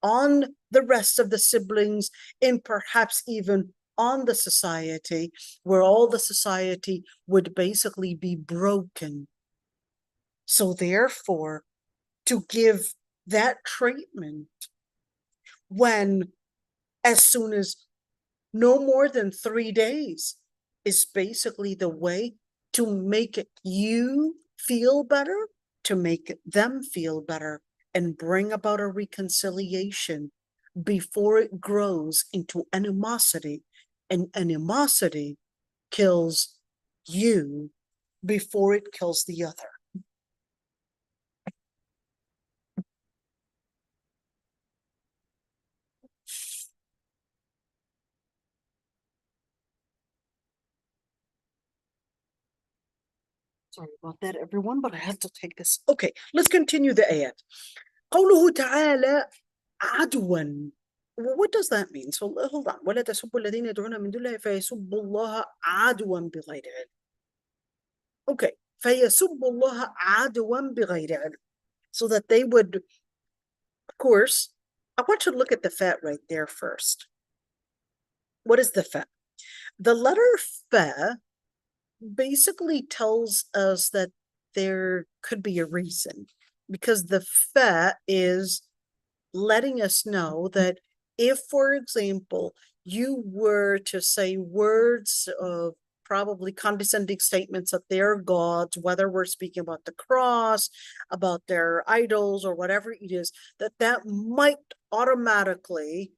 Speaker 1: on the rest of the siblings, and perhaps even on the society, where all the society would basically be broken. So therefore, to give that treatment when as soon as no more than 3 days is basically the way to make you feel better, to make them feel better, and bring about a reconciliation before it grows into animosity. And animosity kills you before it kills the other. Sorry about that, everyone, but I have to take this. Okay, let's continue the ayat. قوله تعالى عدوا. What does that mean? So hold on. ولا تسبوا الذين يدعون من دون الله فيسبوا الله عدوا بغير علم. Okay. فيسبوا الله عدوا بغير علم. So that they would, of course, I want you to look at the fa right there first. What is the fa? The letter fa basically tells us that there could be a reason, because the fa is letting us know that if, for example, you were to say words of probably condescending statements that they're gods, whether we're speaking about the cross, about their idols, or whatever it is, that might automatically,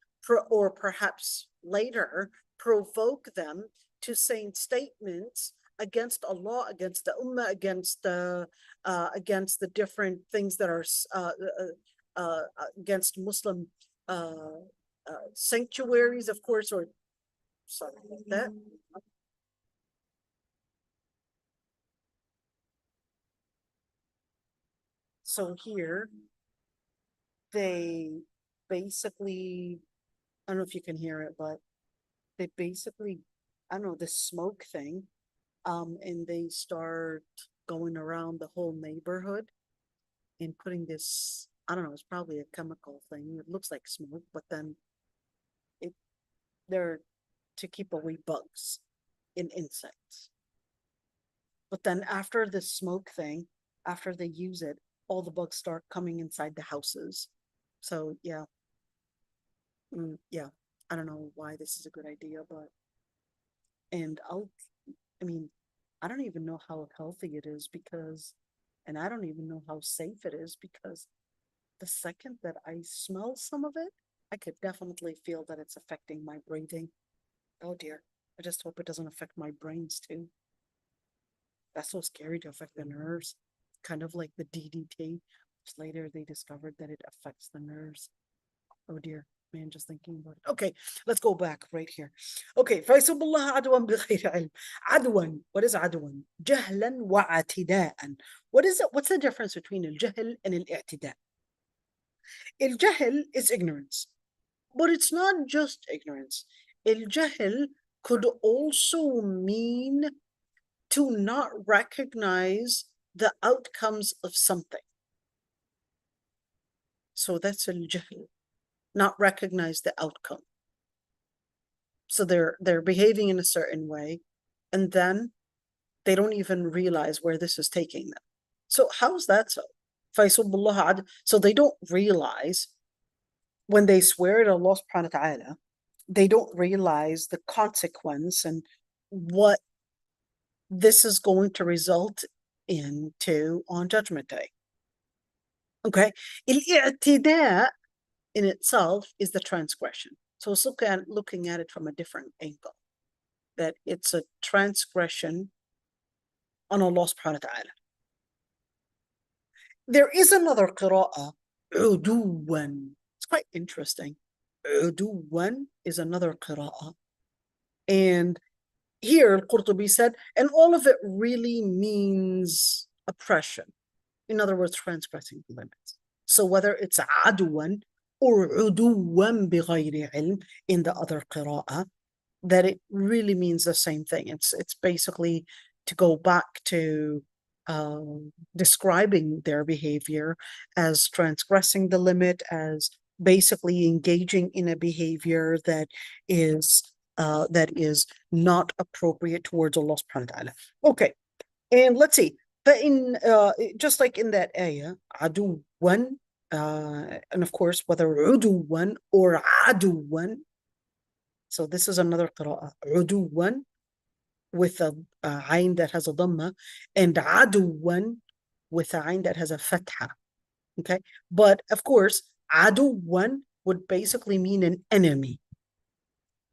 Speaker 1: or perhaps later, provoke them to saying statements against Allah, against the Ummah, against the different things that are against Muslim sanctuaries, of course, or something like that. So here, they basically, I don't know if you can hear it, but they basically, I don't know, this smoke thing, and they start going around the whole neighborhood and putting this, I don't know, it's probably a chemical thing. It looks like smoke, but then they're to keep away bugs and insects. But then after the smoke thing, after they use it, all the bugs start coming inside the houses. So yeah, yeah, I don't know why this is a good idea, but and I mean, I don't even know how healthy it is, because, and I don't even know how safe it is, because the second that I smell some of it, I could definitely feel that it's affecting my breathing. Oh dear. I just hope it doesn't affect my brains too. That's so scary, to affect the nerves. Kind of like the DDT, which later they discovered that it affects the nerves. Oh dear. Man, just thinking about it. Okay, let's go back right here. Okay, فيسب الله عدوا بغير علم. عدوا. What is عدوا? جهلا واعتداء. What is it? What's the difference between الجهل and الاعتداء? الجهل is ignorance, but it's not just ignorance. الجهل could also mean to not recognize the outcomes of something. So that's الجهل, not recognize the outcome. So they're behaving in a certain way, and then they don't even realize where this is taking them. So how's that so? So they don't realize, when they swear at Allah subhanahu wa ta'ala, they don't realize the consequence and what this is going to result into on Judgment Day. Okay, al-i'tida in itself is the transgression. So let's looking at it from a different angle, that it's a transgression on Allah subhanahu wa ta'ala. There is another qira'ah, uduwan. It's quite interesting. Uduwan is another qira'ah. And here, Al-Qurtubi said, and all of it really means oppression. In other words, transgressing the limits. So whether it's aduwan or uduwan bighayri ilm in the other qira'ah, that it really means the same thing. It's basically to go back to describing their behavior as transgressing the limit, as basically engaging in a behavior that is not appropriate towards Allah subhanahu wa ta'ala. Okay, and let's see. But in just like in that ayah, aduwan, and of course, whether uduwan or aduwan. So this is another qira'ah, uduwan, with a ayn that has a dhamma, and aduwan with a ayn that has a fatha. Okay, but of course, aduwan would basically mean an enemy.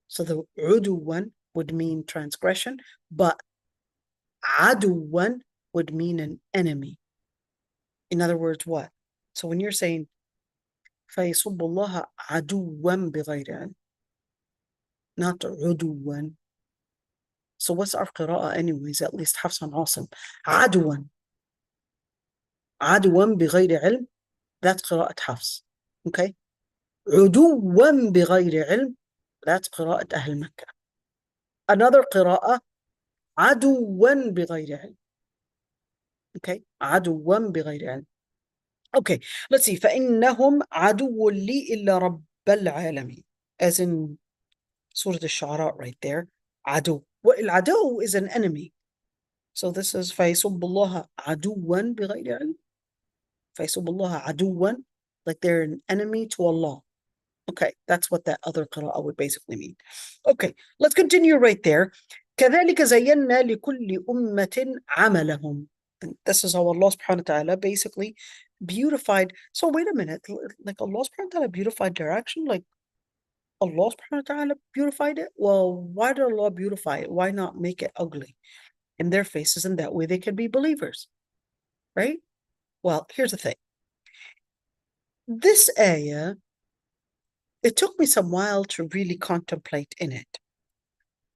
Speaker 1: So the uduwan would mean transgression, but aduwan would mean an enemy. In other words, what? So when you're saying فَيَسُبُّ اللَّهَ عَدُوًّا بِغَيْرِ عِلْمٍ, not عُدُوًّا. So what's our qira'ah anyways, at least Hafs and Asim? عَدُوًا. عَدُوًا بِغَيْرِ عِلْمٍ. That's qira'at Hafs. Okay? عدوا بغير علم. That's قراءة أهل مكة. Another قراءة عدوا بغير علم. Okay, عدوا بغير علم. Okay, let's see. فإنهم عدو لي إلا رب العالمين. As in Surah Al-Shu'ara right there. عدو. والعدو is an enemy. So this is فيسب الله عدوا بغير علم. فيسب الله عدوا, like they're an enemy to Allah. Okay, that's what that other qira'ah would basically mean. Okay, let's continue right there. كذلك زينا لكل أمة عملهم. And this is how Allah subhanahu wa ta'ala basically beautified. So wait a minute, like Allah subhanahu wa ta'ala beautified their action? Like Allah subhanahu wa ta'ala beautified it? Well, why did Allah beautify it? Why not make it ugly in their faces, and that way they can be believers, right? Well, here's the thing. This ayah, it took me some while to really contemplate in it.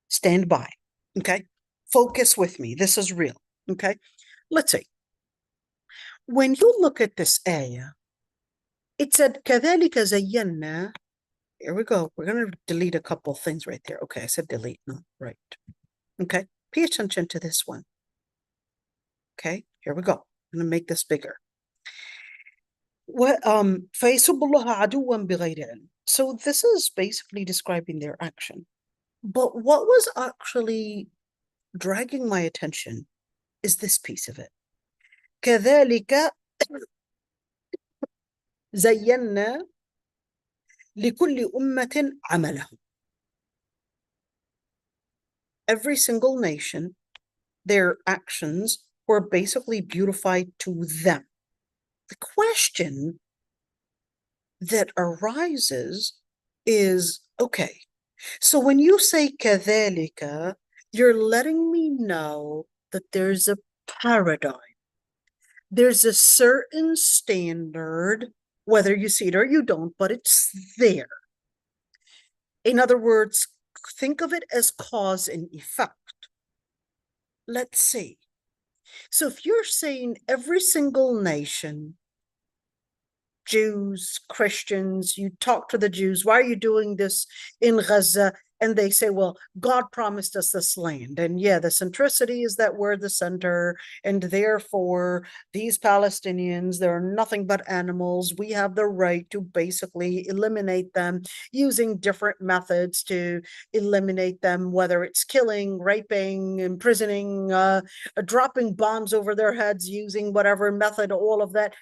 Speaker 1: Stand by, okay? Focus with me. This is real, okay? Let's see. When you look at this ayah, it said, كَذَلِكَ زَيَّنَّا. Here we go. We're going to delete a couple things right there. Okay, I said delete, not right. Okay, pay attention to this one. Okay, here we go. I'm going to make this bigger. فَيَسُبُّ اللَّهَ عَدُوًّا بِغَيْرِ عِلْمٍ. So this is basically describing their action. But what was actually dragging my attention is this piece of it. كَذَلِكَ زَيَّنَّا لِكُلِّ أُمَّةٍ عَمَلَهُمْ. Every single nation, their actions were basically beautified to them. The question that arises is, okay, so when you say كَذَلِكَ, you're letting me know that there's a paradigm. There's a certain standard, whether you see it or you don't, but it's there. In other words, think of it as cause and effect. Let's see. So if you're saying every single nation, Jews, Christians, you talk to the Jews, why are you doing this in Gaza? And they say, well, God promised us this land. And yeah, the centricity is that we're the center. And therefore, these Palestinians, they're nothing but animals. We have the right to basically eliminate them using different methods to eliminate them, whether it's killing, raping, imprisoning, dropping bombs over their heads, using whatever method, all of that.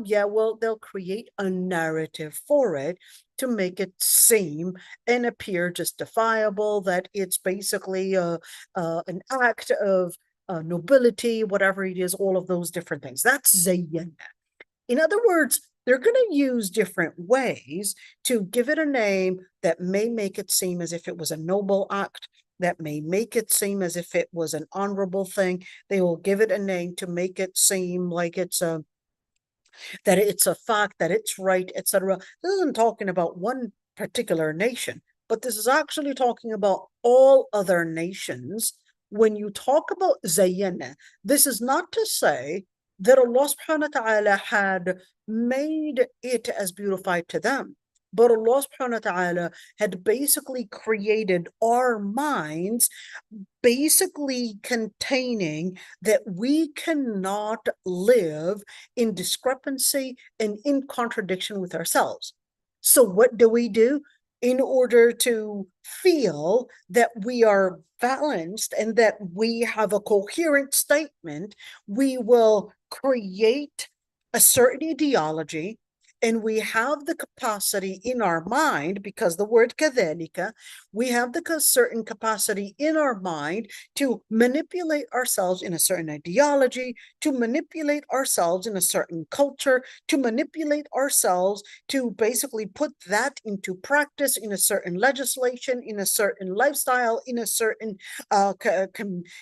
Speaker 1: Yeah, well, they'll create a narrative for it to make it seem and appear justifiable, that it's basically an act of nobility, whatever it is, all of those different things. That's zayyana. In other words, they're going to use different ways to give it a name that may make it seem as if it was a noble act, that may make it seem as if it was an honorable thing. They will give it a name to make it seem like it's a that it's a fact, that it's right, etc. This isn't talking about one particular nation, but this is actually talking about all other nations. When you talk about zayyana, this is not to say that Allah subhanahu wa ta'ala had made it as beautified to them, but Allah subhanahu wa ta'ala had basically created our minds, basically containing that we cannot live in discrepancy and in contradiction with ourselves. So what do? In order to feel that we are balanced and that we have a coherent statement, we will create a certain ideology, and we have the capacity in our mind, because the word كذلك, we have the certain capacity in our mind to manipulate ourselves in a certain ideology, to manipulate ourselves in a certain culture, to manipulate ourselves to basically put that into practice in a certain legislation, in a certain lifestyle, in a certain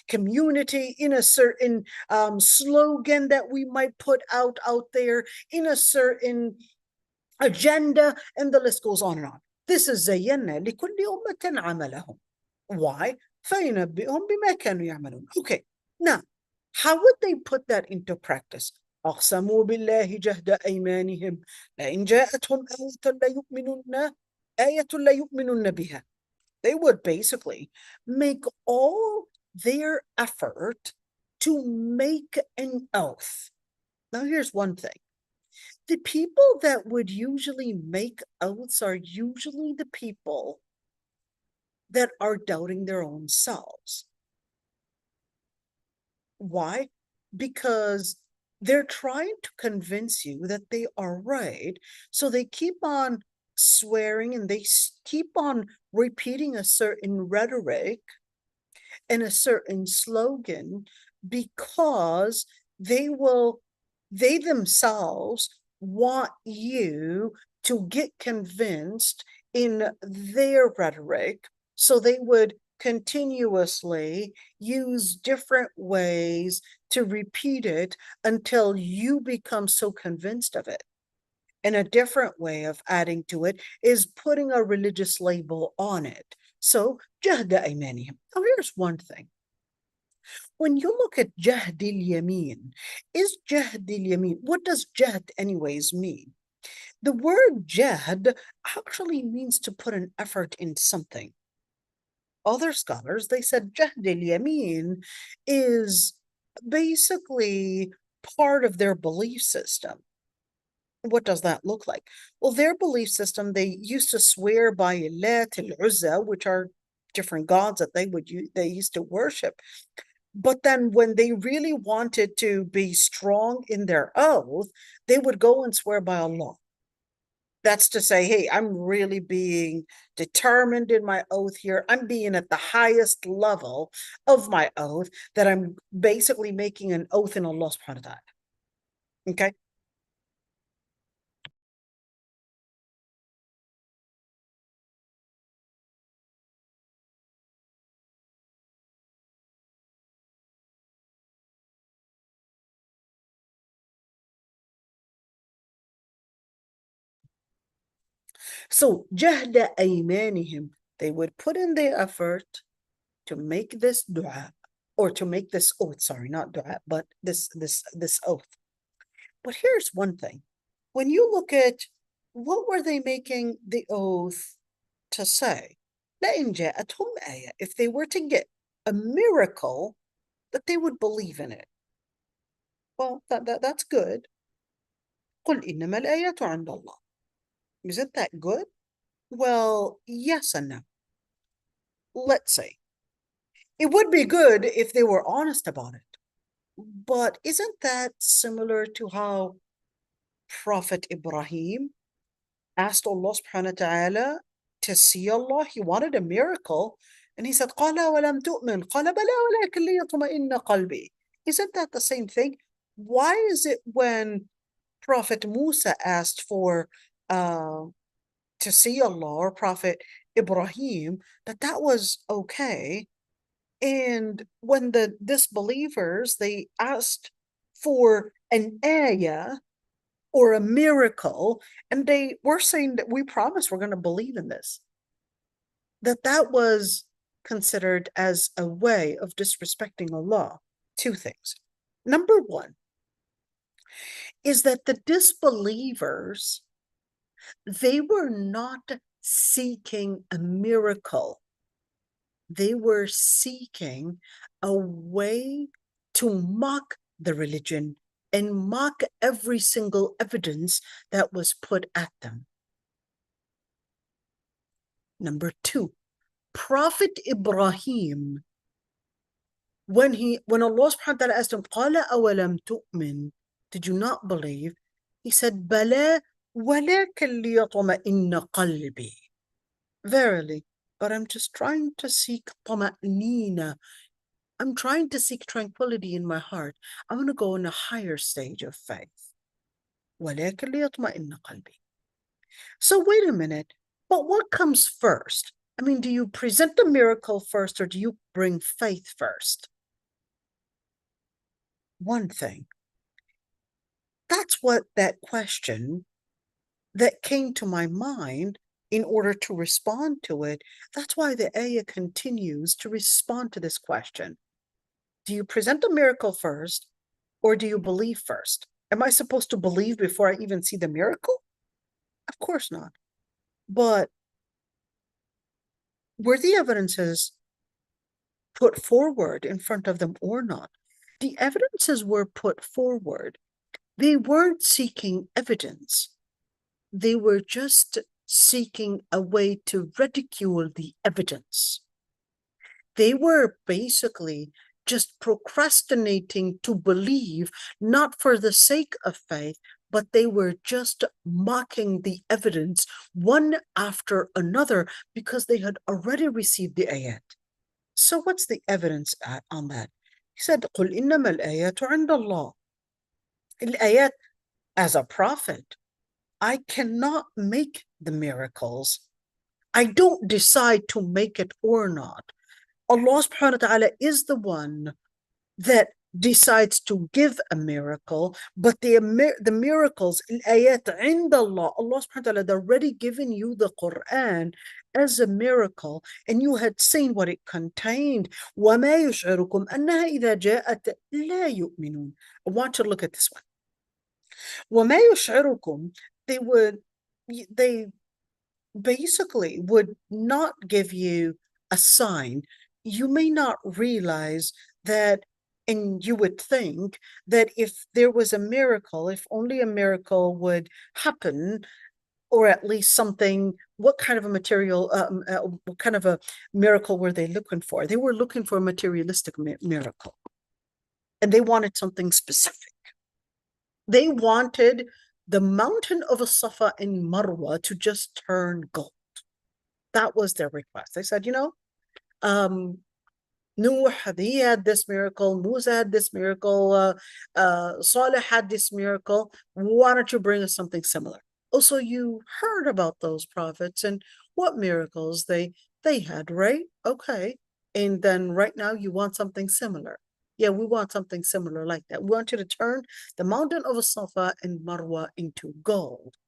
Speaker 1: community, in a certain slogan that we might put out there, in a certain agenda, and the list goes on and on. This is زينا لكل أمة عملهم. Why? فينبئهم بما كانوا يعملون. Okay, now, how would they put that into practice? أقسموا بالله جهد أيمانهم لئن جاءتهم آية ليؤمنن بها. They would basically make all their effort to make an oath. Now, here's one thing. The people that would usually make oaths are usually the people that are doubting their own selves. Why? Because they're trying to convince you that they are right. So they keep on swearing and they keep on repeating a certain rhetoric and a certain slogan because they themselves want you to get convinced in their rhetoric. So they would continuously use different ways to repeat it until you become so convinced of it. And a different way of adding to it is putting a religious label on it. So, جهد أيمانهم. Now, here's one thing. When you look at جهد اليمين, is جهد اليمين, what does جهد anyways mean? The word جهد actually means to put an effort in something. Other scholars, they said جهد اليمين is basically part of their belief system. What does that look like? Well, their belief system, they used to swear by Lat, al-Uzza, which are different gods that they used to worship. But then when they really wanted to be strong in their oath, they would go and swear by Allah. That's to say, hey, I'm really being determined in my oath here. I'm being at the highest level of my oath, that I'm basically making an oath in Allah subhanahu wa ta'ala. Okay? So, جهد أيمانهم, they would put in the effort to make this dua, or to make this oath, sorry, not dua, but this oath. But here's one thing. When you look at what were they making the oath to say? لئن جاءتهم آية, if they were to get a miracle, that they would believe in it. Well, that's good. قل إنما الآيات عند الله. Isn't that good? Well, yes and no. Let's say it would be good if they were honest about it. But isn't that similar to how Prophet Ibrahim asked Allah subhanahu wa ta'ala to see Allah? He wanted a miracle. And he said, قَالَ وَلَمْ تُؤْمِنْ قَالَ بَلَا وَلَكِنْ لِيَطْمَئِنَّ قَلْبِي. Isn't that the same thing? Why is it when Prophet Musa asked for to see Allah, or Prophet Ibrahim, that was okay, and when the disbelievers, they asked for an ayah or a miracle, and they were saying that we promise we're going to believe in this, that was considered as a way of disrespecting Allah? Two things. Number one is that the disbelievers, they were not seeking a miracle. They were seeking a way to mock the religion and mock every single evidence that was put at them. Number two, Prophet Ibrahim, when Allah subhanahu wa ta'ala asked him, قَالَ أَوَلَمْ تُؤْمِنْ, did you not believe? He said, بَلَى وَلَكِنْ لِيَطْمَئِنَّ قَلْبِي. Verily, but I'm just trying to seek طمأنينة. I'm trying to seek tranquility in my heart. I'm going to go in a higher stage of faith. ولكن ليطمئن قلبي. So wait a minute, but what comes first? I mean, do you present the miracle first, or do you bring faith first? One thing. That's what that question that came to my mind in order to respond to it. That's why the ayah continues to respond to this question. Do you present the miracle first, or do you believe first? Am I supposed to believe before I even see the miracle? Of course not. But were the evidences put forward in front of them or not? The evidences were put forward. They weren't seeking evidence. They were just seeking a way to ridicule the evidence. They were basically just procrastinating to believe, not for the sake of faith, but they were just mocking the evidence one after another because they had already received the ayat. So what's the evidence on that? He said, قُلْ إِنَّمَا الْآيَاتُ عِنْدَ اللَّهِ. Al-ayat, as a prophet, I cannot make the miracles. I don't decide to make it or not. Allah subhanahu wa ta'ala is the one that decides to give a miracle, but the miracles, al-ayat indallah, Allah subhanahu wa ta'ala had already given you the Quran as a miracle, and you had seen what it contained. وَمَا يُشْعِرُكُمْ أَنَّهَا إِذَا جَاءَتْ لَا يُؤْمِنُونَ. I want to look at this one. وَمَا يُشْعِرُكُمْ, they basically would not give you a sign. You may not realize that, and you would think that if there was a miracle, if only a miracle would happen, or at least something, what kind of a material, what kind of a miracle were they looking for? They were looking for a materialistic miracle, and they wanted something specific. They wanted the mountain of a Safa in Marwa to just turn gold. That was their request. They said, Nuh, he had this miracle, Musa had this miracle, Salih had this miracle. Why don't you bring us something similar? Also, you heard about those prophets and what miracles they had, right? Okay. And then right now you want something similar. Yeah, we want something similar like that. We want you to turn the mountain of Safa and Marwa into gold.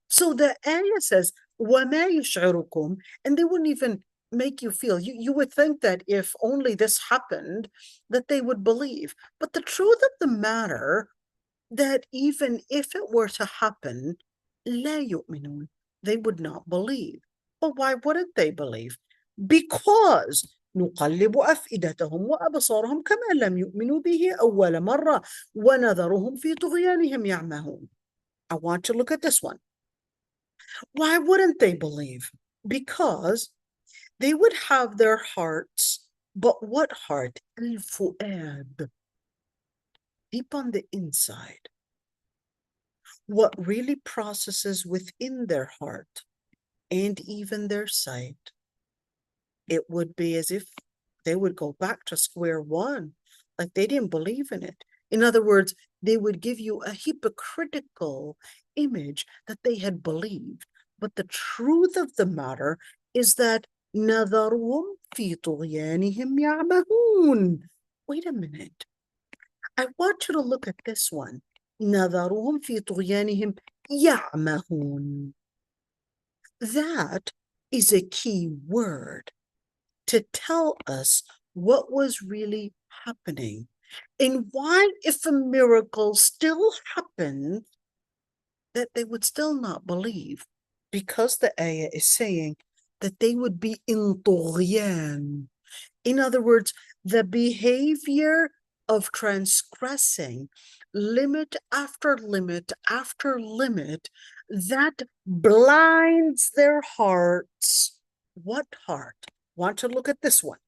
Speaker 1: So the ayah says, وَمَا يُشْعِرُكُمْ, and they wouldn't even make you feel. You would think that if only this happened, that they would believe. But the truth of the matter, that even if it were to happen, لَا يُؤْمِنُونَ, they would not believe. But why wouldn't they believe? Because نقلب أفئدتهم وأبصارهم كما لم يؤمنوا به أول مرة ونذرهم في طغيانهم يعمهون. I want to look at this one. Why wouldn't they believe? Because they would have their hearts, but what heart? Al-fu'ad. Deep on the inside. What really processes within their heart and even their sight. It would be as if they would go back to square one, like they didn't believe in it. In other words, they would give you a hypocritical image that they had believed. But the truth of the matter is that نَذَرُهُمْ فِي طُغْيَانِهِمْ يَعْمَهُونَ. Wait a minute. I want you to look at this one. نَذَرُهُمْ فِي طُغْيَانِهِمْ يَعْمَهُونَ. That is a key word to tell us what was really happening and why, if a miracle still happened, that they would still not believe, because the ayah is saying that they would be in طغيان. In other words, the behavior of transgressing limit after limit after limit that blinds their hearts. What heart? Want to look at this one.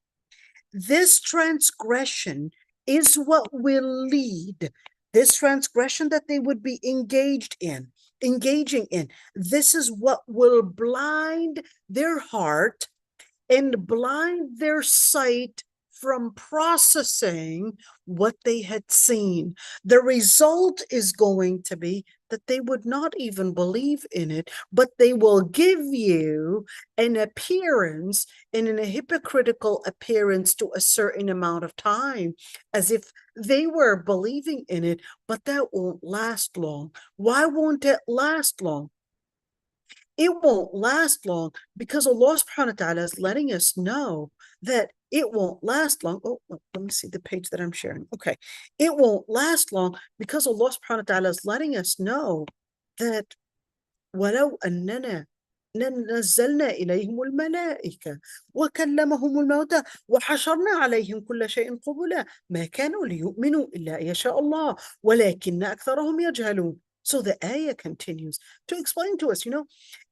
Speaker 1: This transgression is what will lead, this transgression that they would be engaging in, this is what will blind their heart and blind their sight from processing what they had seen. The result is going to be that they would not even believe in it, but they will give you an appearance and a hypocritical appearance to a certain amount of time, as if they were believing in it, but that won't last long. Why won't it last long? It won't last long because Allah subhanahu wa ta'ala is letting us know that it won't last long. Oh, let me see the page that I'm sharing. Okay. It won't last long because Allah subhanahu wa ta'ala is letting us know that ولو أننا نزلنا إليهم الملائكة وكلمهم الموتى وحشرنا عليهم كل شيء قبلا ما كانوا ليؤمنوا إلا أن يشاء الله ولكن أكثرهم يجهلون. So the ayah continues to explain to us,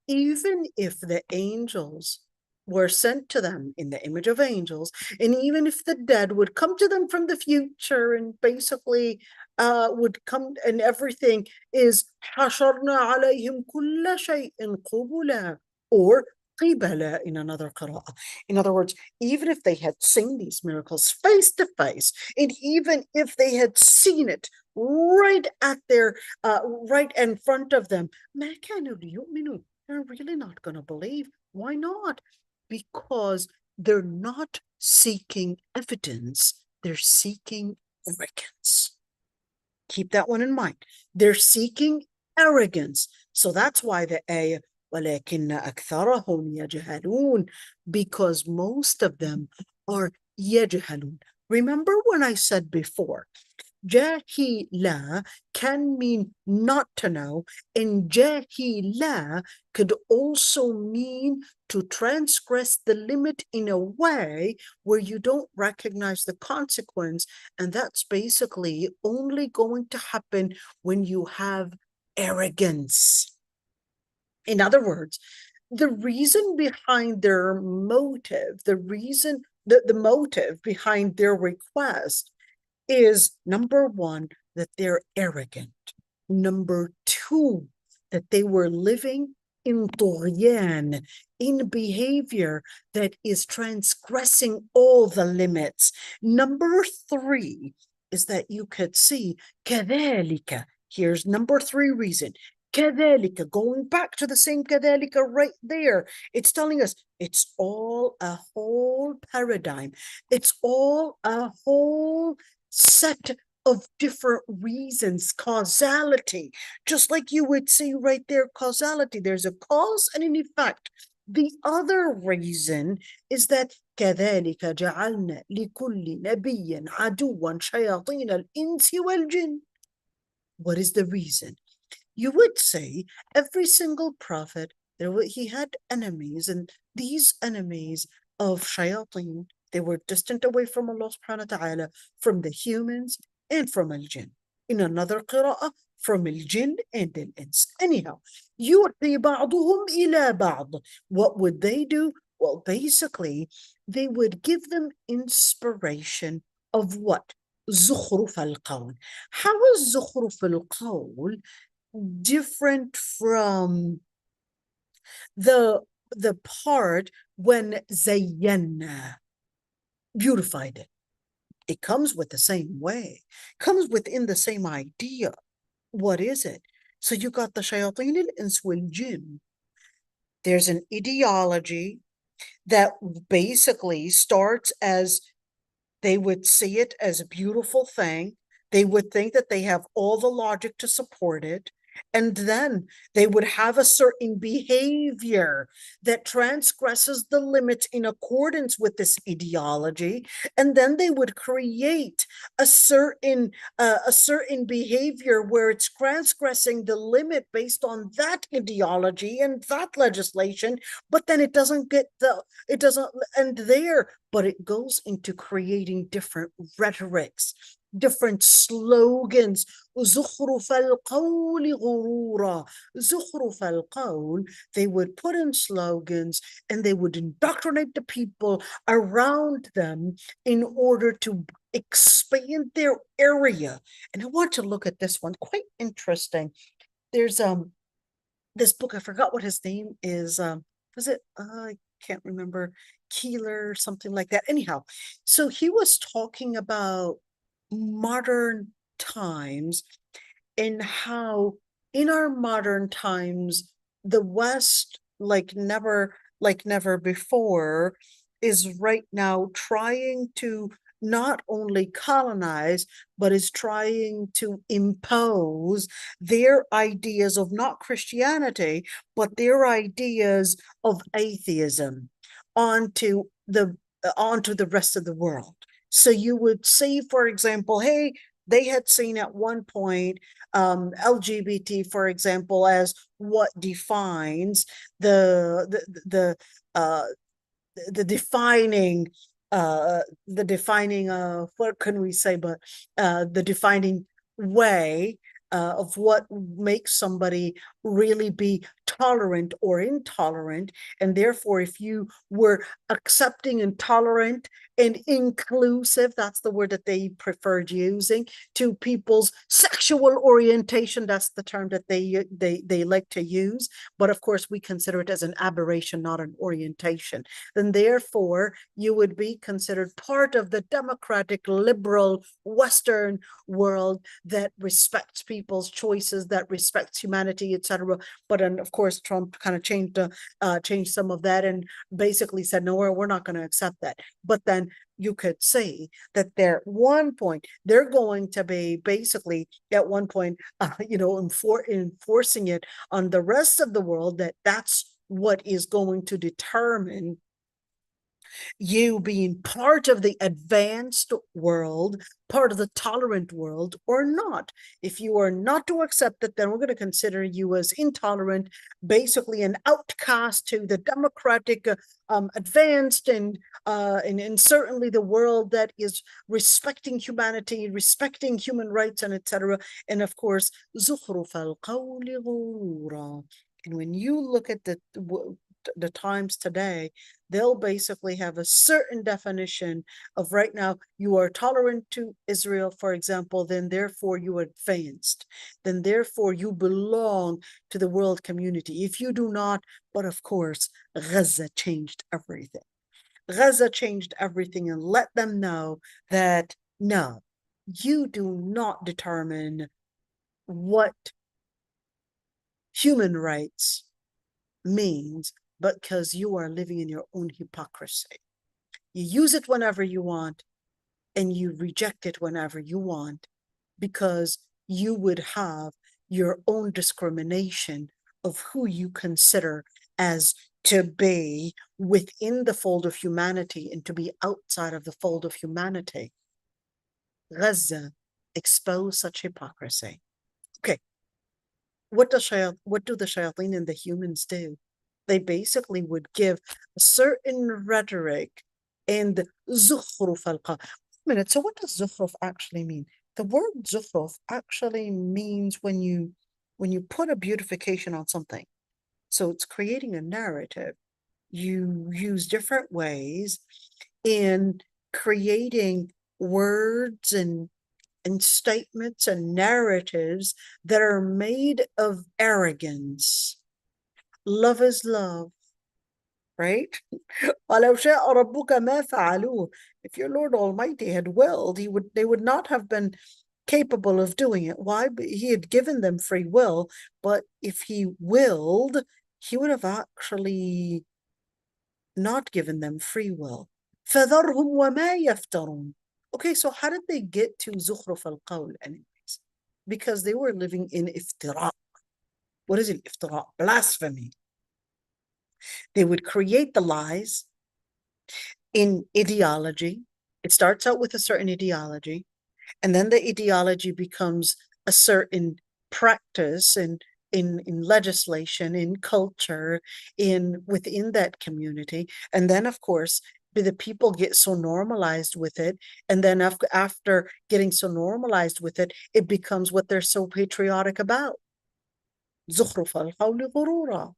Speaker 1: even if the angels were sent to them in the image of angels, and even if the dead would come to them from the future and basically would come, and everything is حشرنا عليهم كل شيء قبلا or قبلا in another qira'ah. In other words, even if they had seen these miracles face to face, and even if they had seen it right at their right in front of them, ما كانوا ليؤمنوا. They're really not going to believe. Why not? Because they're not seeking evidence, they're seeking arrogance. Keep that one in mind. They're seeking arrogance. So that's why the ayah, وَلَكِنَّ أَكْثَرَهُمْ يَجْهَلُونَ, because most of them are يَجْهَلُونَ. Remember when I said before, jahila can mean not to know, and jahila could also mean to transgress the limit in a way where you don't recognize the consequence, and that's basically only going to happen when you have arrogance. In other words, the reason behind their motive, the motive behind their request is, number one, that they're arrogant. Number two, that they were living in طغيان, in behavior that is transgressing all the limits. Number three is that you could see كذلك. Here's number three reason. كذلك, going back to the same كذلك right there, it's telling us it's all a whole paradigm. It's all a whole set of different reasons, causality, just like you would see right there, causality. There's a cause and an effect. The other reason is that كذلك جعلنا لكل نبي عدوا شياطين الإنس والجن. What is the reason? You would say every single prophet, he had enemies, and these enemies of shayateen, they were distant away from Allah subhanahu wa ta'ala, from the humans and from al-jinn. In another qira'ah, from al-jinn and al-ins. Anyhow, يُعْطِي بَعْضُهُمْ إِلَى بَعْضٍ. What would they do? Well, basically, they would give them inspiration of what? زُخْرُفَ الْقَوْلِ. How is زُخْرُفَ الْقَوْلِ different from the part when زينا, beautified it? It comes with the same way, comes within the same idea. What is it? So you got the shayateen al-ins wal jinn. There's an ideology that basically starts as, they would see it as a beautiful thing. They would think that they have all the logic to support it. And then they would have a certain behavior that transgresses the limits in accordance with this ideology. And then they would create a certain behavior where it's transgressing the limit based on that ideology and that legislation. But then it doesn't end there, but it goes into creating different rhetorics, different slogans. زخرف القول غرورا. زخرف القول, they would put in slogans and they would indoctrinate the people around them in order to expand their area. And I want to look at this one, quite interesting. There's this book, I forgot what his name is. Was it, I can't remember, Keeler or something like that. Anyhow, so he was talking about modern times and how in our modern times the West, like never before, is right now trying to not only colonize, but is trying to impose their ideas of not Christianity, but their ideas of atheism onto the onto the rest of the world. So you would see, for example, hey, they had seen at one point LGBT, for example, as what defines the uh, the defining what can we say, but the defining way of what makes somebody really be tolerant or intolerant. And therefore, if you were accepting and tolerant and inclusive, that's the word that they preferred using, to people's sexual orientation, that's the term that they like to use. But of course, we consider it as an aberration, not an orientation. Then therefore, you would be considered part of the democratic, liberal, Western world that respects people's choices, that respects humanity, etc. But then, of course, Trump kind of changed some of that and basically said, no, we're not going to accept that. But then you could say that they're at one point, they're going to be basically at one point, enforcing it on the rest of the world, that that's what is going to determine you being part of the advanced world, part of the tolerant world, or not. If you are not to accept it, then we're going to consider you as intolerant, basically an outcast to the democratic, advanced, and certainly the world that is respecting humanity, respecting human rights, and etc. And of course, زخرف القول غرورا. And when you look at the times today, they'll basically have a certain definition of, right now, you are tolerant to Israel, for example, then therefore you advanced, then therefore you belong to the world community. If you do not, but of course, Gaza changed everything. Gaza changed everything and let them know that no, you do not determine what human rights means, because you are living in your own hypocrisy. You use it whenever you want and you reject it whenever you want, because you would have your own discrimination of who you consider as to be within the fold of humanity and to be outside of the fold of humanity. Gaza exposed such hypocrisy. Okay, what do the shayateen and the humans do? They basically would give a certain rhetoric and zukhruf al-qawl. Wait a minute, so what does zukhruf actually mean? The word zukhruf actually means when you put a beautification on something. So it's creating a narrative. You use different ways in creating words and statements and narratives that are made of arrogance. Love is love, right? وَلَوْ شَاءَ رَبُّكَ مَا فَعَلُوهُ. If your Lord Almighty had willed, they would not have been capable of doing it. Why? He had given them free will, but if he willed, he would have actually not given them free will. فَذَرْهُمْ وَمَا يَفْتَرُونَ. Okay, so how did they get to زُخْرُفَ الْقَوْلِ anyways? Because they were living in iftira. What is it? Iftira, blasphemy. They would create the lies in ideology. It starts out with a certain ideology, and then the ideology becomes a certain practice in legislation, in culture, within that community. And then, of course, the people get so normalized with it. And then after getting so normalized with it, it becomes what they're so patriotic about. زخرف القول غرورا.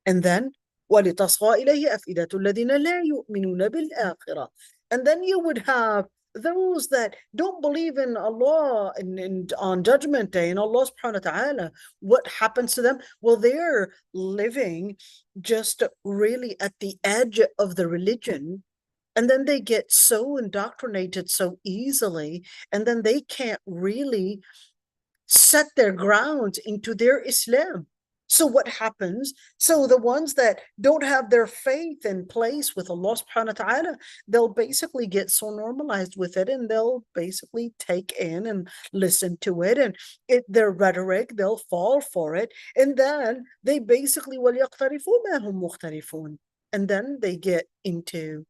Speaker 1: And then وَلِتَصْغَى إِلَيْهِ أَفْئِدَةُ الَّذِينَ لَا يُؤْمِنُونَ بِالْآخِرَةِ. And then you would have those that don't believe in Allah and on Judgment Day and Allah subhanahu wa ta'ala. What happens to them? Well, they're living just really at the edge of the religion, and then they get so indoctrinated so easily, and then they can't really set their grounds into their Islam. So what happens? So the ones that don't have their faith in place with Allah subhanahu wa ta'ala, they'll basically get so normalized with it, and they'll basically take in and listen to it, and their rhetoric, they'll fall for it. And then they basically وَلْيَقْتَرِفُوا مَا هُمْ مُخْتَرِفُونَ. And then they get into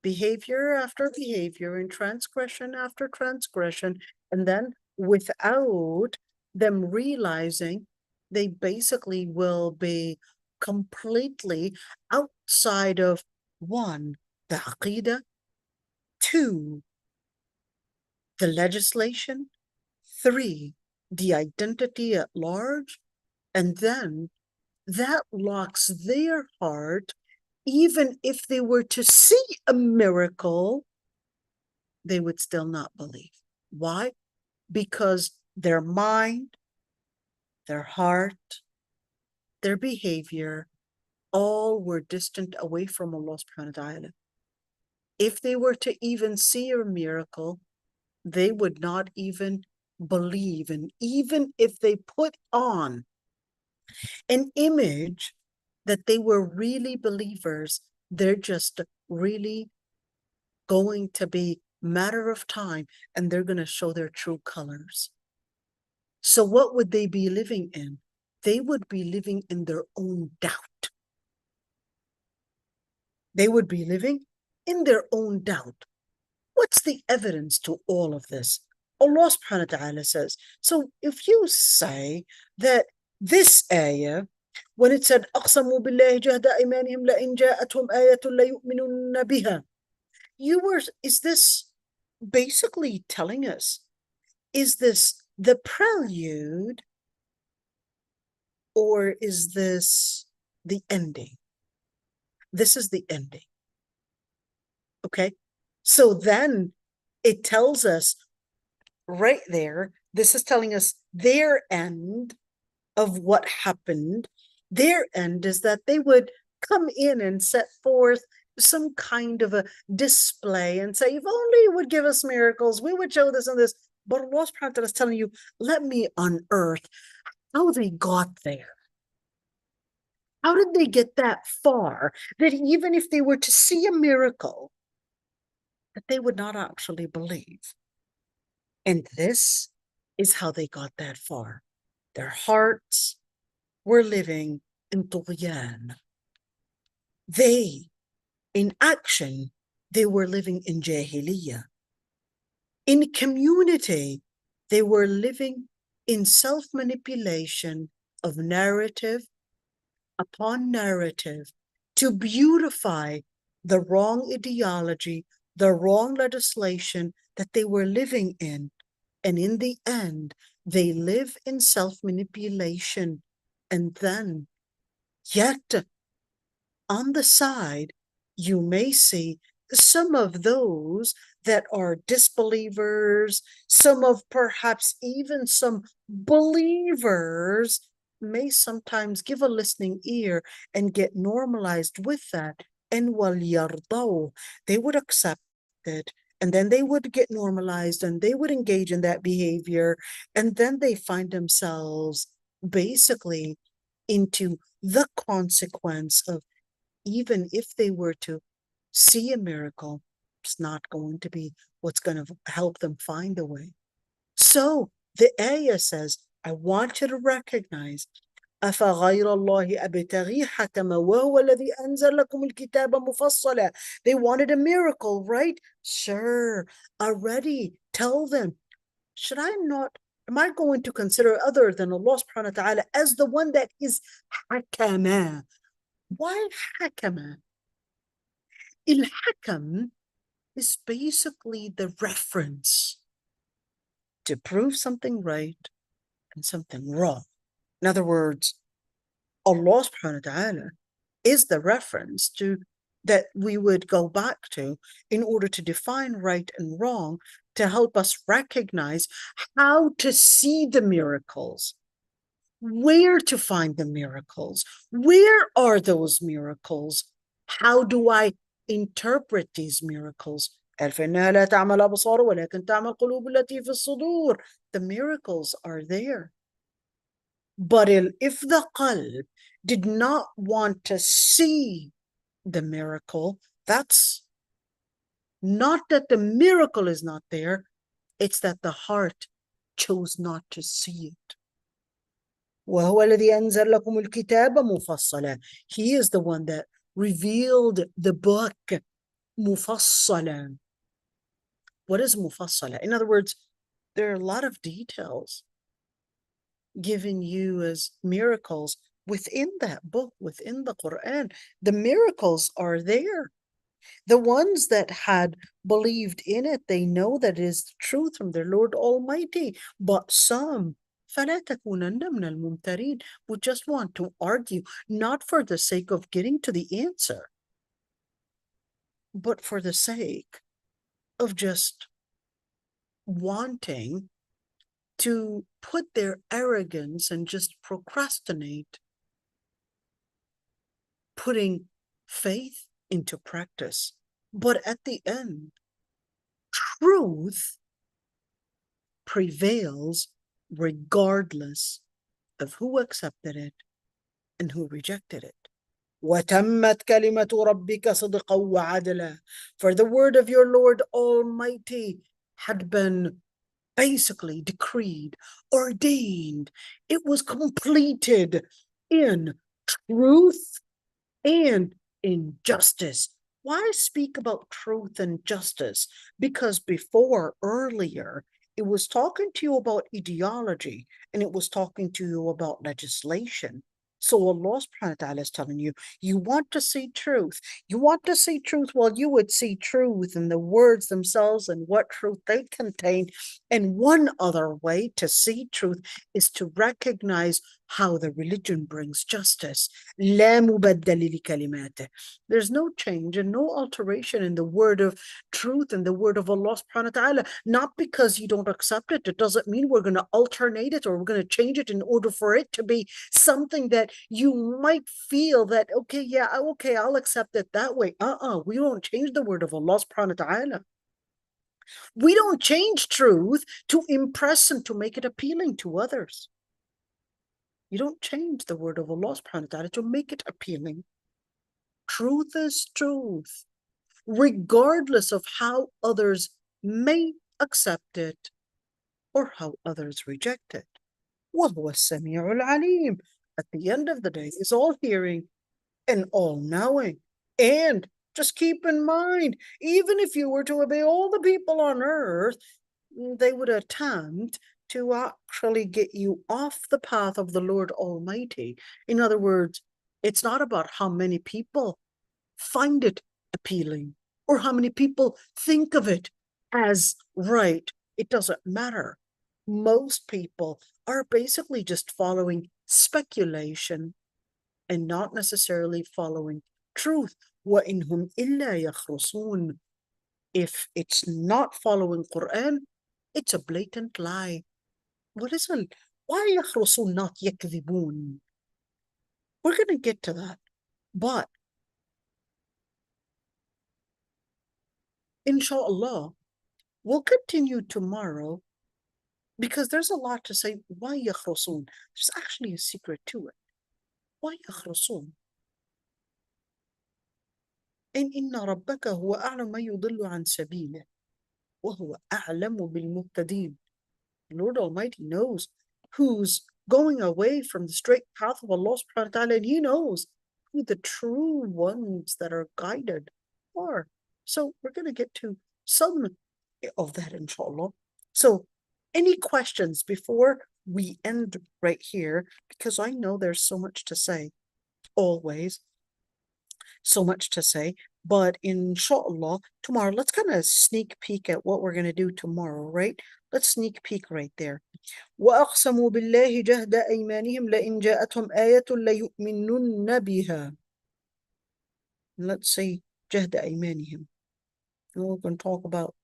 Speaker 1: behavior after behavior and transgression after transgression. And then without them realizing, they basically will be completely outside of one, the aqidah, two, the legislation, three, the identity at large, and then that locks their heart. Even if they were to see a miracle, they would still not believe. Why? Because their mind, their heart, their behavior, all were distant away from Allah subhanahu wa ta'ala. If they were to even see a miracle, they would not even believe. And even if they put on an image that they were really believers, they're just really going to be matter of time and they're going to show their true colors. So what would they be living in? They would be living in their own doubt. They would be living in their own doubt. What's the evidence to all of this? Allah subhanahu wa ta'ala says, so if you say that this ayah, when it said, أَقْسَمُوا بِاللَّهِ جَهْدَ أَيْمَانِهِمْ لَإِنْ جَاءَتْهُمْ آيَةٌ لَيُؤْمِنُنَّ بِهَا, is this basically telling us, is this the prelude or is this the ending? This is the ending. Okay? So then it tells us right there, this is telling us their end of what happened. Their end is that they would come in and set forth some kind of a display and say, if only you would give us miracles, we would show this and this. But Allah subhanahu wa ta'ala is telling you, let me unearth how they got there. How did they get that far that even if they were to see a miracle, that they would not actually believe? And this is how they got that far. Their hearts were living in tughyan. They, in action, they were living in jahiliyyah. In community, they were living in self-manipulation of narrative upon narrative to beautify the wrong ideology, the wrong legislation that they were living in. And in the end, they live in self-manipulation. And then, yet, on the side, you may see some of those that are disbelievers, some of perhaps even some believers may sometimes give a listening ear and get normalized with that. And وَلْيَرْضَوْا, they would accept it. And then they would get normalized and they would engage in that behavior. And then they find themselves basically into the consequence of, even if they were to see a miracle, it's not going to be what's going to help them find the way. So the ayah says, I want you to recognize, أَفَغَيْرَ اللَّهِ أَبْتَغِي حَكَمًا وَهُوَ الَّذِي أَنزَلَ لَكُمُ الْكِتَابَ مُفَصَّلًا. They wanted a miracle, right? Sure, already tell them, should I not, am I going to consider other than Allah subhanahu wa ta'ala as the one that is hakama? Why hakama? Il-hakam is basically the reference to prove something right and something wrong. In other words, Allah subhanahu wa ta'ala is the reference to that we would go back to in order to define right and wrong, to help us recognize how to see the miracles, where to find the miracles, where are those miracles, how do I interpret these miracles. The miracles are there. But if the qalb did not want to see the miracle, that's not that the miracle is not there, it's that the heart chose not to see it. وَهُوَ الَّذِي أَنزَلَ لَكُمُ الْكِتَابَ مُفَصَّلًا. He is the one that revealed the book مفصلا. What is mufassala? In other words, there are a lot of details given you as miracles within that book, within the Quran. The miracles are there. The ones that had believed in it, they know that it is the truth from their Lord Almighty. But some, فَلَا تَكُونَنَّ مِنَ الْمُمْتَرِينَ, would just want to argue, not for the sake of getting to the answer, but for the sake of just wanting to put their arrogance and just procrastinate putting faith into practice. But at the end, truth prevails regardless of who accepted it and who rejected it. وَتَمَّتْ كَلِمَةُ رَبِّكَ صِدْقًا وَعَدْلًا. For the word of your Lord Almighty had been basically decreed, ordained. It was completed in truth and in justice. Why speak about truth and justice? Because earlier, it was talking to you about ideology and it was talking to you about legislation. So Allah subhanahu wa ta'ala is telling you, you want to see truth. You want to see truth, well, you would see truth in the words themselves and what truth they contain. And one other way to see truth is to recognize how the religion brings justice. لا مبدل لكلماته. There's no change and no alteration in the word of truth and the word of Allah subhanahu wa ta'ala. Not because you don't accept it, it doesn't mean we're going to alternate it or we're going to change it in order for it to be something that you might feel that, okay, yeah, okay, I'll accept it that way. We don't change the word of Allah subhanahu wa ta'ala. We don't change truth to impress and to make it appealing to others. You don't change the word of Allah subhanahu wa ta'ala to make it appealing. Truth is truth, regardless of how others may accept it or how others reject it. وَهُوَ السَّمِيعُ الْعَلِيمُ. At the end of the day, is all hearing and all knowing. And just keep in mind, even if you were to obey all the people on earth, they would attempt to actually get you off the path of the Lord Almighty. In other words, it's not about how many people find it appealing or how many people think of it as right. It doesn't matter. Most people are basically just following speculation and not necessarily following truth. وَإِنْهُمْ إِلَّا يَخْرُصُونَ. If it's not following Quran, it's a blatant lie. What is it? Why يخرصون, not يكذبون? We're going to get to that. But inshallah, we'll continue tomorrow because there's a lot to say. Why يخرصون? There's actually a secret to it. Why يخرصون? إن ربك هو أعلم من يضل عن سبيله وهو أعلم بالمهتدين. Lord Almighty knows who's going away from the straight path of Allah subhanahu wa ta'ala, and He knows who the true ones that are guided are. So we're going to get to some of that, inshallah. So any questions before we end right here? Because I know there's so much to say, always. So much to say, but inshallah, tomorrow, let's kind of sneak peek at what we're going to do tomorrow, right? Let's sneak peek right there. وَأَقْسَمُوا بِاللَّهِ جَهْدَ أَيْمَانِهِمْ لَإِنْ جَاءَتْهُمْ آيَةٌ لَيُؤْمِنُنَّ بِهَا. Let's see, جَهْدَ أَيْمَانِهِمْ. And we're going to talk about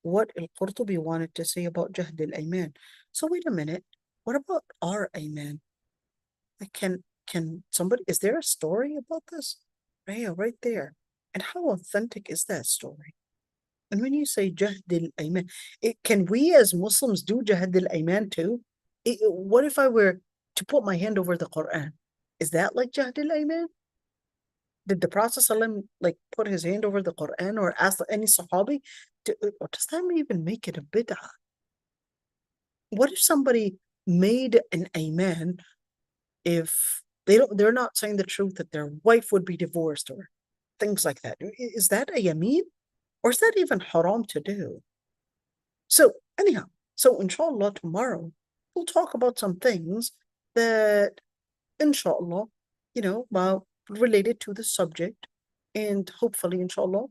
Speaker 1: what al-Qurtubi wanted to say about جَهْدَ الْأَيْمَان. So wait a minute, what about our Ayman? Can somebody, is there a story about this? Right there. And how authentic is that story? And when you say Jahd al-Ayman, can we as Muslims do Jahd al-Ayman too? What if I were to put my hand over the Quran? Is that like Jahd al-Ayman? Did the Prophet ﷺ like put his hand over the Quran or ask any Sahabi? Or does that even make it a bid'ah? What if somebody made an Ayman if they're not saying the truth, that their wife would be divorced or things like that? Is that a yameen? Or is that even haram to do? So, anyhow, so inshallah, tomorrow we'll talk about some things that, inshallah, related to the subject. And hopefully, inshallah,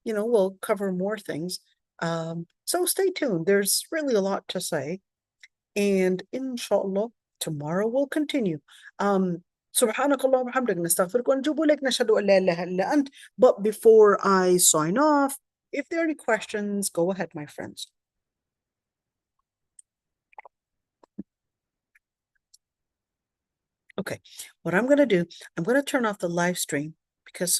Speaker 1: we'll cover more things. So stay tuned. There's really a lot to say. And inshallah, tomorrow we'll continue. سبحانك اللهم وبحمدك نستغفرك ونتوب إليك نشهد أن لا إله إلا أنت. But before I sign off, if there are any questions, go ahead, my friends. Okay, what I'm going to do, I'm going to turn off the live stream because